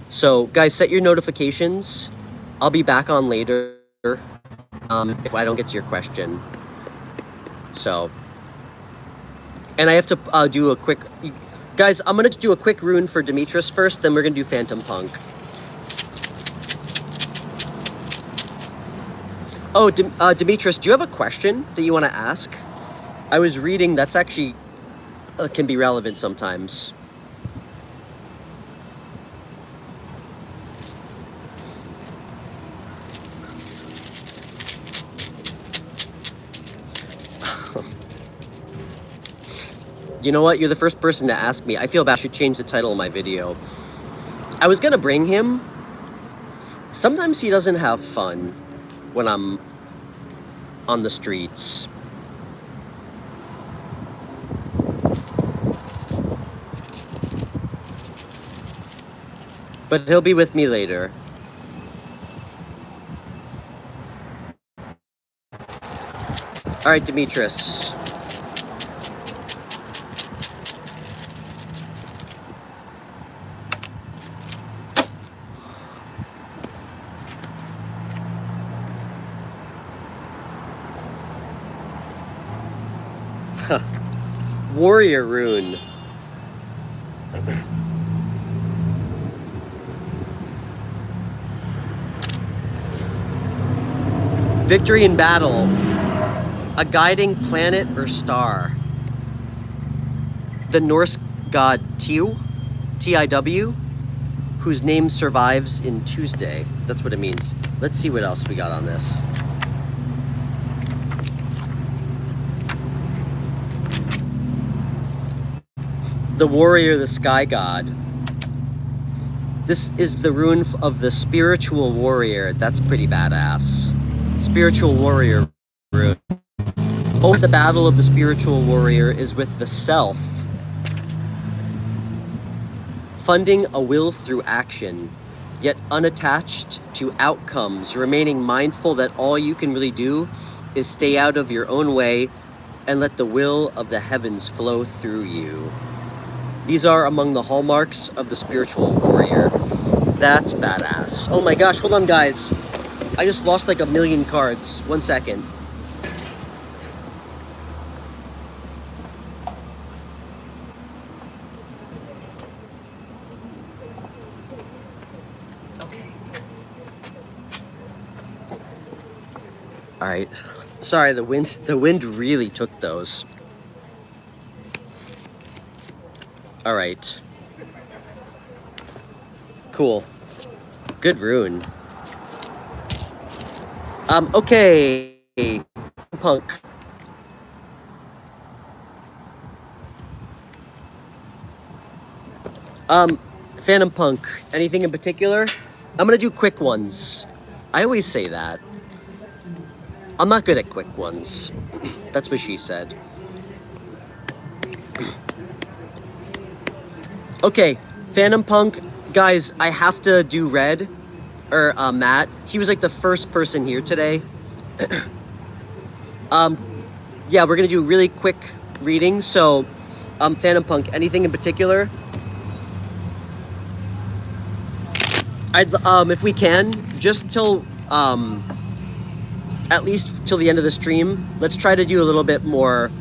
So guys, set your notifications. I'll be back on later if I don't get to your question. So, and I have to do a quick... Guys, I'm going to do a quick rune for Demetrius first, then we're going to do Phantom Punk. Oh, Demetrius, do you have a question that you want to ask? I was reading, that's actually can be relevant sometimes. You know what? You're the first person to ask me. I feel bad. I should change the title of my video. I was going to bring him. Sometimes he doesn't have fun when I'm on the streets. But he'll be with me later. All right, Demetrius. Warrior rune. Victory in battle. A guiding planet or star. The Norse god Tiw, T-I-W, whose name survives in Tuesday. That's what it means. Let's see what else we got on this. The warrior, the sky god. This is the rune of the spiritual warrior. That's pretty badass. Spiritual warrior rune. Always the battle of the spiritual warrior is with the self. Funding a will through action, yet unattached to outcomes, remaining mindful that all you can really do is stay out of your own way and let the will of the heavens flow through you. These are among the hallmarks of the spiritual warrior. That's badass. Oh my gosh, hold on guys. I just lost like 1,000,000 cards. 1 second. Okay. All right. Sorry, the wind really took those. All right. Cool. Good rune. Okay. Punk. Phantom Punk. Anything in particular? I'm gonna do quick ones. I always say that. I'm not good at quick ones. That's what she said. Okay, Phantom Punk. Guys, I have to do red. Or Matt. He was like the first person here today. Yeah, we're gonna do really quick readings. So, Phantom Punk, anything in particular? I'd if we can, just till at least till the end of the stream, let's try to do a little bit more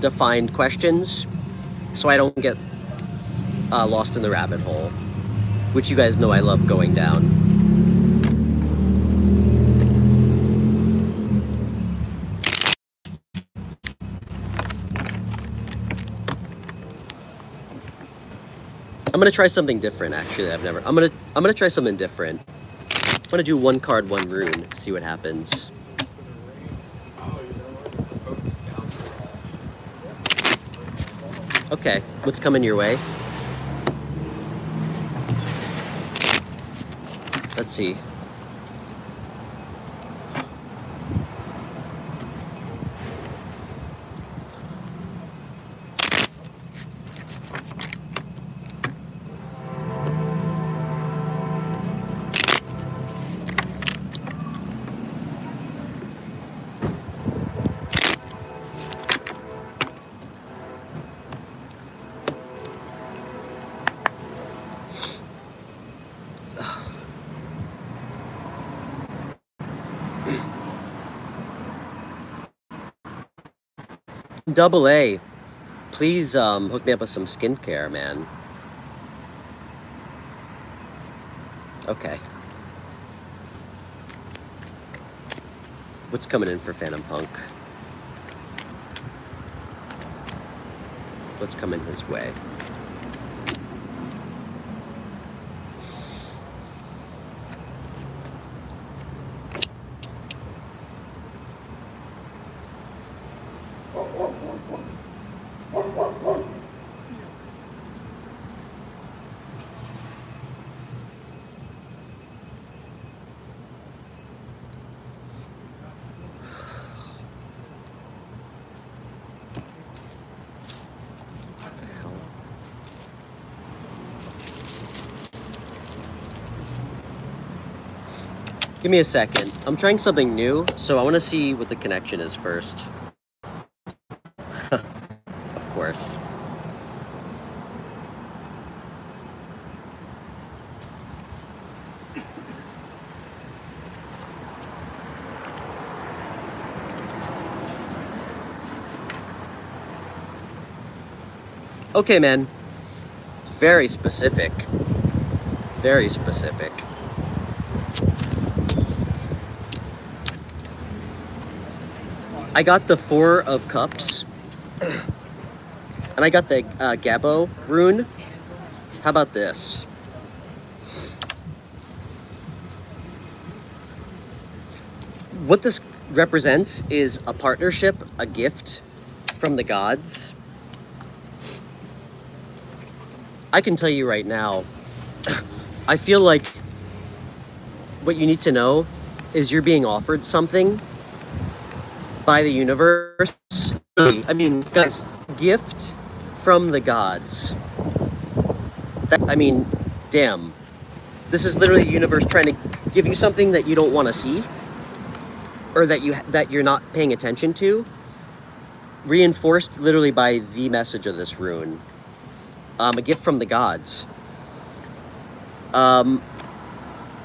defined questions, so I don't get lost in the rabbit hole, which you guys know I love going down. I'm gonna try something different. Actually, I'm gonna try something different. I'm gonna do 1 card, 1 rune. See what happens. Okay, what's coming your way? Let's see. Double A, please hook me up with some skincare, man. Okay. What's coming in for Phantom Punk? What's coming his way? Give me a second. I'm trying something new, so I want to see what the connection is first. Of course. Okay, man. Very specific. Very specific. I got the 4 of Cups, and I got the Gabo rune. How about this? What this represents is a partnership, a gift from the gods. I can tell you right now, I feel like what you need to know is you're being offered something by the universe. I mean, guys, gift from the gods. I mean, damn. This is literally the universe trying to give you something that you don't want to see, or that you're not paying attention to, reinforced literally by the message of this rune. A gift from the gods.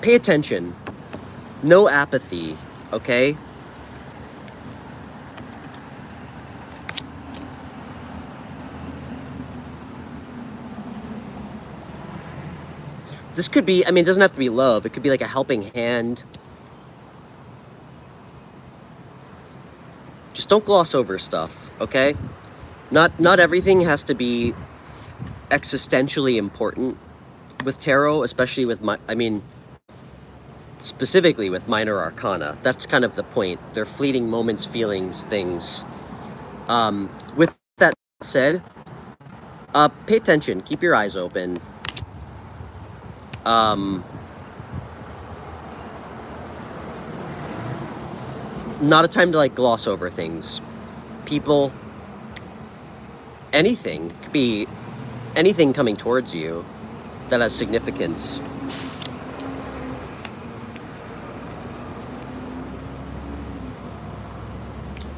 Pay attention. No apathy, okay? This could be, I mean, it doesn't have to be love. It could be like a helping hand. Just don't gloss over stuff, okay? Not everything has to be existentially important with tarot, especially with specifically with minor arcana. That's kind of the point. They're fleeting moments, feelings, things. With that said, pay attention. Keep your eyes open. Not a time to like gloss over things. People, anything. Could be anything coming towards you that has significance.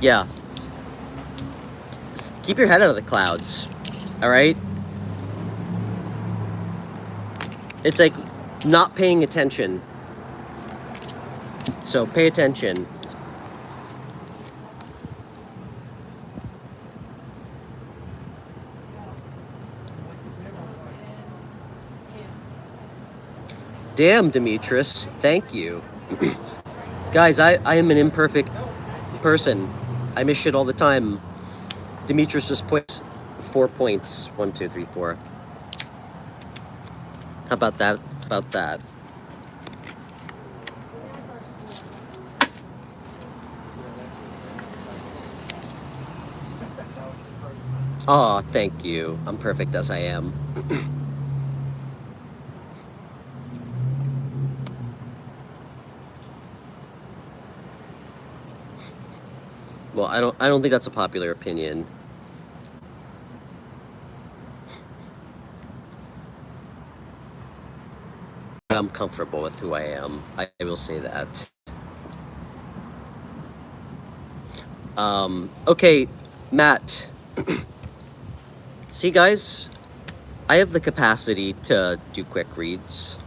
Yeah. Just keep your head out of the clouds. All right? It's like not paying attention. So pay attention. Damn, Demetrius. Thank you. Guys, I am an imperfect person. I miss shit all the time. Demetrius just puts 4 points. 1, 2, 3, 4. How about that? About that. Oh, thank you. I'm perfect as I am. Well, I don't think that's a popular opinion. I'm comfortable with who I am. I will say that. Okay, Matt. See, guys, I have the capacity to do quick reads.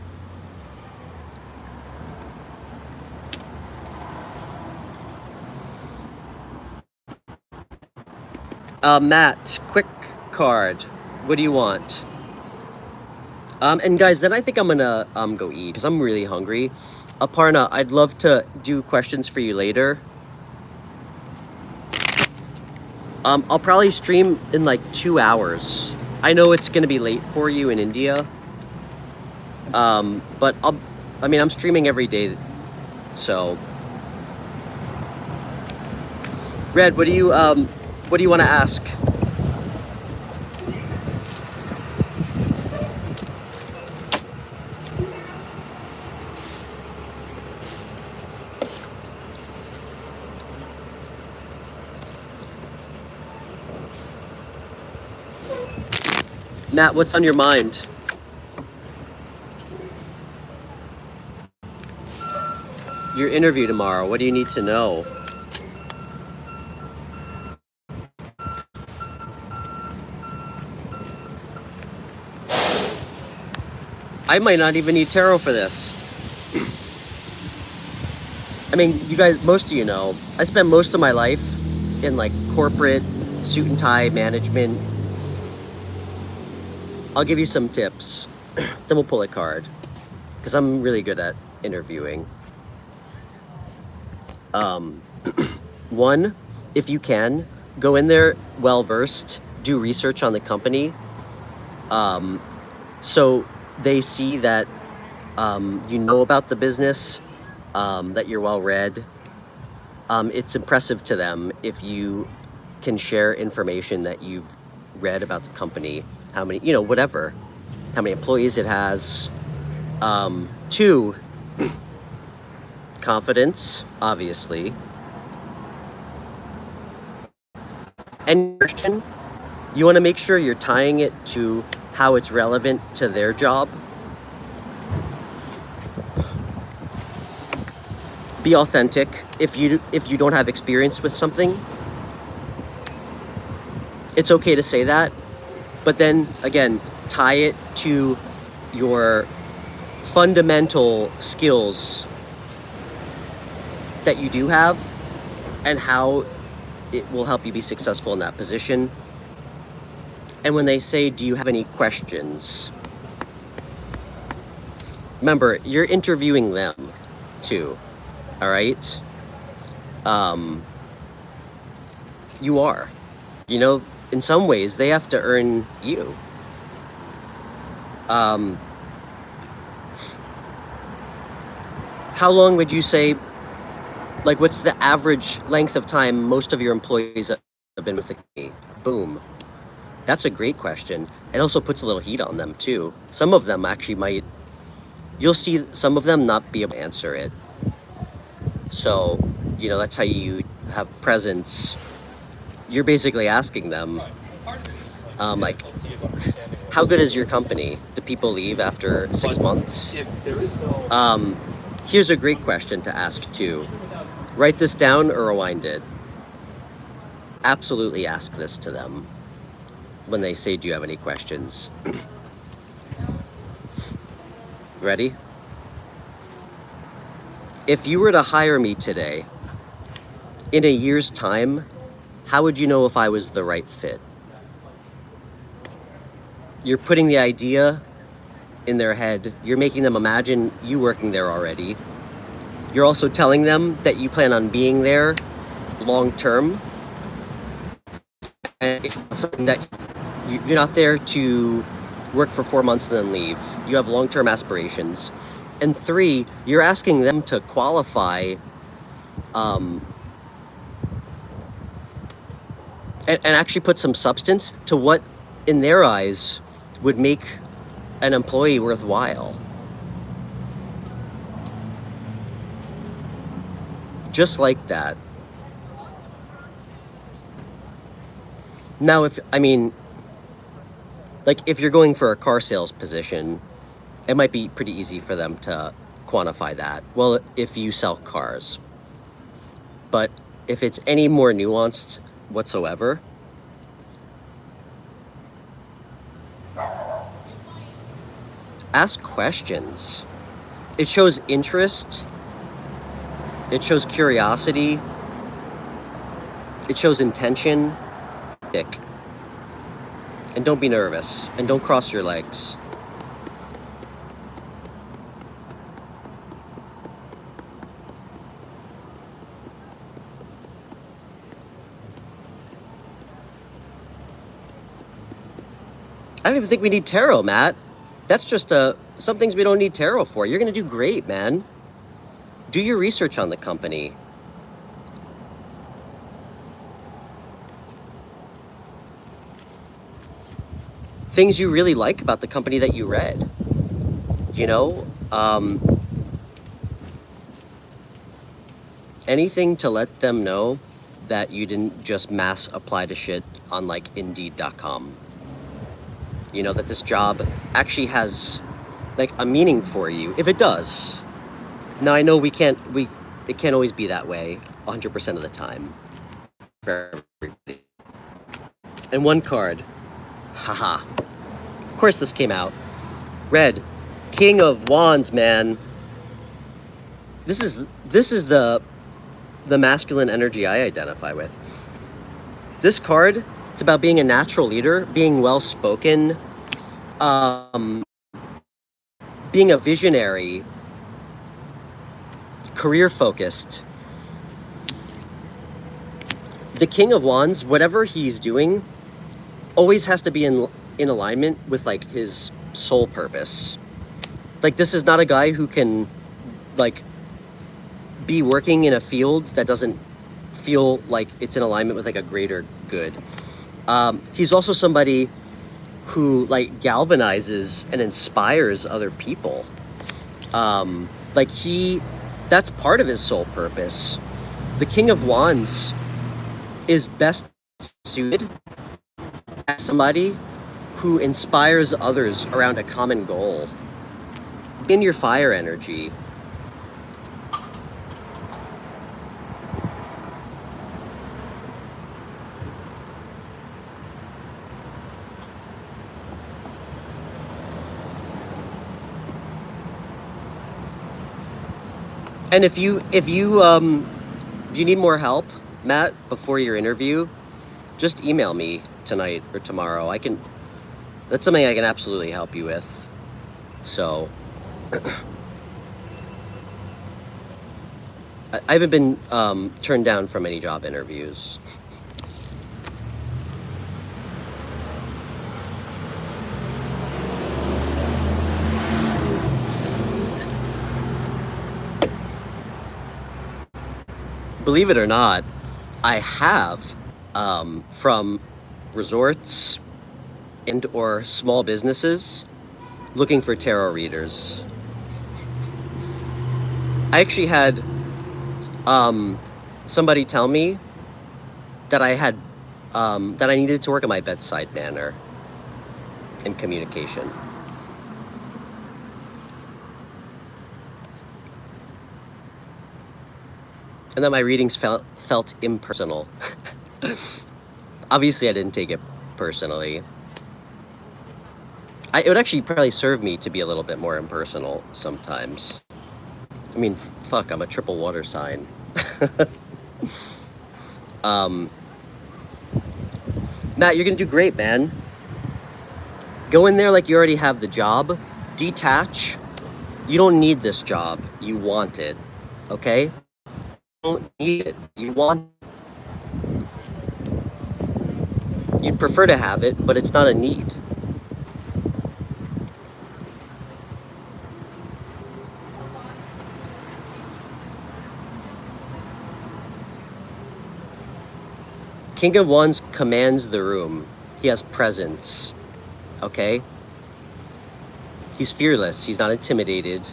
Matt, quick card. What do you want? And guys, then I think I'm gonna go eat because I'm really hungry. Aparna, I'd love to do questions for you later. I'll probably stream in like 2 hours. I know it's gonna be late for you in India. But I mean, I'm streaming every day, so. Red, what do you want to ask? Matt, what's on your mind? Your interview tomorrow, what do you need to know? I might not even need tarot for this. I mean, you guys, most of you know, I spent most of my life in like corporate suit and tie management. I'll give you some tips, then we'll pull a card, because I'm really good at interviewing. One, if you can, go in there well-versed, do research on the company, so they see that you know about the business, that you're well-read. It's impressive to them if you can share information that you've read about the company, how many, whatever, how many employees it has. Two, confidence, obviously. And question, you want to make sure you're tying it to how it's relevant to their job. Be authentic. If you don't have experience with something, it's okay to say that, but then again, tie it to your fundamental skills that you do have and how it will help you be successful in that position. And when they say, do you have any questions? Remember, you're interviewing them too, all right? You are. In some ways, they have to earn you. How long would you say, like, what's the average length of time most of your employees have been with the company? Boom. That's a great question. It also puts a little heat on them, too. Some of them actually you'll see some of them not be able to answer it. So, that's how you have presence. You're basically asking them, like, how good is your company? Do people leave after 6 months? Here's a great question to ask too. Write this down or rewind it. Absolutely ask this to them when they say, do you have any questions? Ready? If you were to hire me today, in a year's time, how would you know if I was the right fit? You're putting the idea in their head. You're making them imagine you working there already. You're also telling them that you plan on being there long term. And it's not something that you're not there to work for 4 months and then leave. You have long-term aspirations. And three, you're asking them to qualify and and actually put some substance to what, in their eyes, would make an employee worthwhile. Just like that. Now, if you're going for a car sales position, it might be pretty easy for them to quantify that. Well, if you sell cars. But if it's any more nuanced whatsoever, ask questions. It shows interest. It shows curiosity. It shows intention. And don't be nervous. And don't cross your legs. I don't even think we need tarot, Matt. That's just some things we don't need tarot for. You're going to do great, man. Do your research on the company. Things you really like about the company that you read. You know? Anything to let them know that you didn't just mass apply to shit on like Indeed.com. You know, that this job actually has like a meaning for you, if it does. Now I know it can't always be that way 100% of the time for everybody. And one card, haha. Of course this came out. Red, King of Wands, man. This is the masculine energy I identify with. This card, it's about being a natural leader, being well-spoken, being a visionary, career-focused. The King of Wands, whatever he's doing, always has to be in alignment with like his soul purpose. Like, this is not a guy who can like be working in a field that doesn't feel like it's in alignment with like a greater good. He's also somebody who like galvanizes and inspires other people. That's part of his soul purpose. The King of Wands is best suited as somebody who inspires others around a common goal. In your fire energy. And if you do you need more help, Matt, before your interview, just email me tonight or tomorrow. That's something I can absolutely help you with. So I haven't been turned down from any job interviews. Believe it or not, I have from resorts and or small businesses looking for tarot readers. I actually had somebody tell me that I needed to work on my bedside manner and communication. And that my readings felt impersonal. Obviously, I didn't take it personally. It would actually probably serve me to be a little bit more impersonal sometimes. I mean, fuck, I'm a triple water sign. Matt, you're gonna do great, man. Go in there like you already have the job. Detach. You don't need this job. You want it. Okay? You don't need it. You want it. You'd prefer to have it, but it's not a need. King of Wands commands the room. He has presence. Okay? He's fearless. He's not intimidated.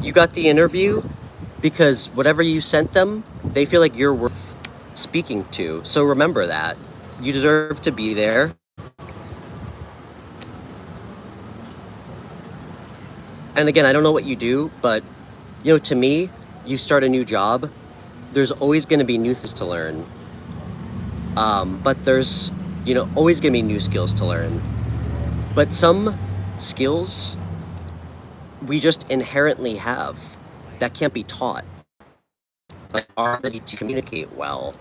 You got the interview because whatever you sent them, they feel like you're worth speaking to. So remember that. You deserve to be there. And again, I don't know what you do, but, you know, to me, you start a new job, there's always going to be new things to learn. But there's, you know, always going to be new skills to learn. But some skills we just inherently have that can't be taught. Like our ability to communicate well,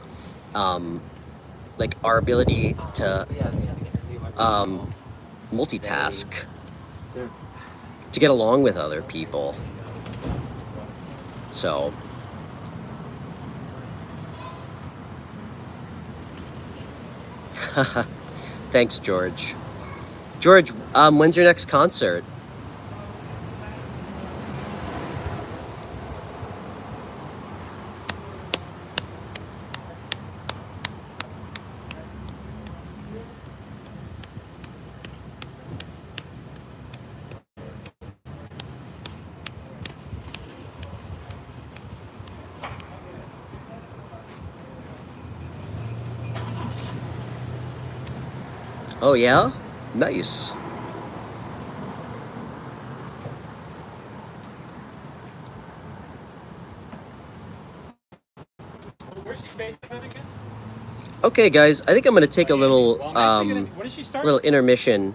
like our ability to multitask, to get along with other people. So, thanks, George. George, when's your next concert? Oh yeah? Nice. Where's she based at again? Okay guys, I think I'm gonna take a little When did she start? little intermission.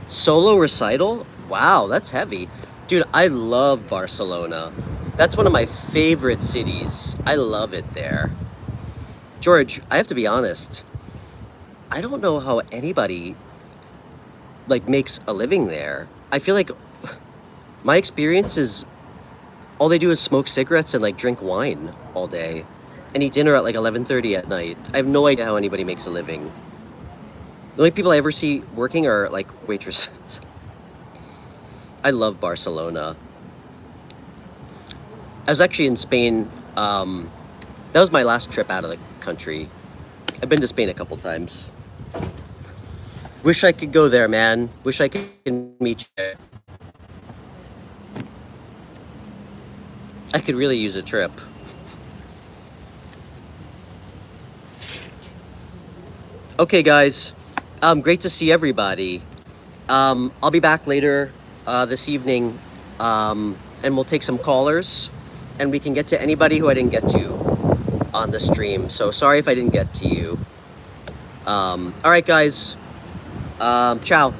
Solo recital? Wow, that's heavy. Dude, I love Barcelona. That's one of my favorite cities. I love it there. George, I have to be honest. I don't know how anybody like makes a living there. I feel like my experience is all they do is smoke cigarettes and like drink wine all day and eat dinner at like 11:30 at night. I have no idea how anybody makes a living. The only people I ever see working are like waitresses. I love Barcelona. I was actually in Spain. That was my last trip out of the country. I've been to Spain a couple times. Wish I could go there, man. Wish I could meet you. I could really use a trip. Okay, guys. Great to see everybody. I'll be back later this evening, and we'll take some callers, and we can get to anybody who I didn't get to on the stream. So sorry if I didn't get to you. All right, guys. Ciao.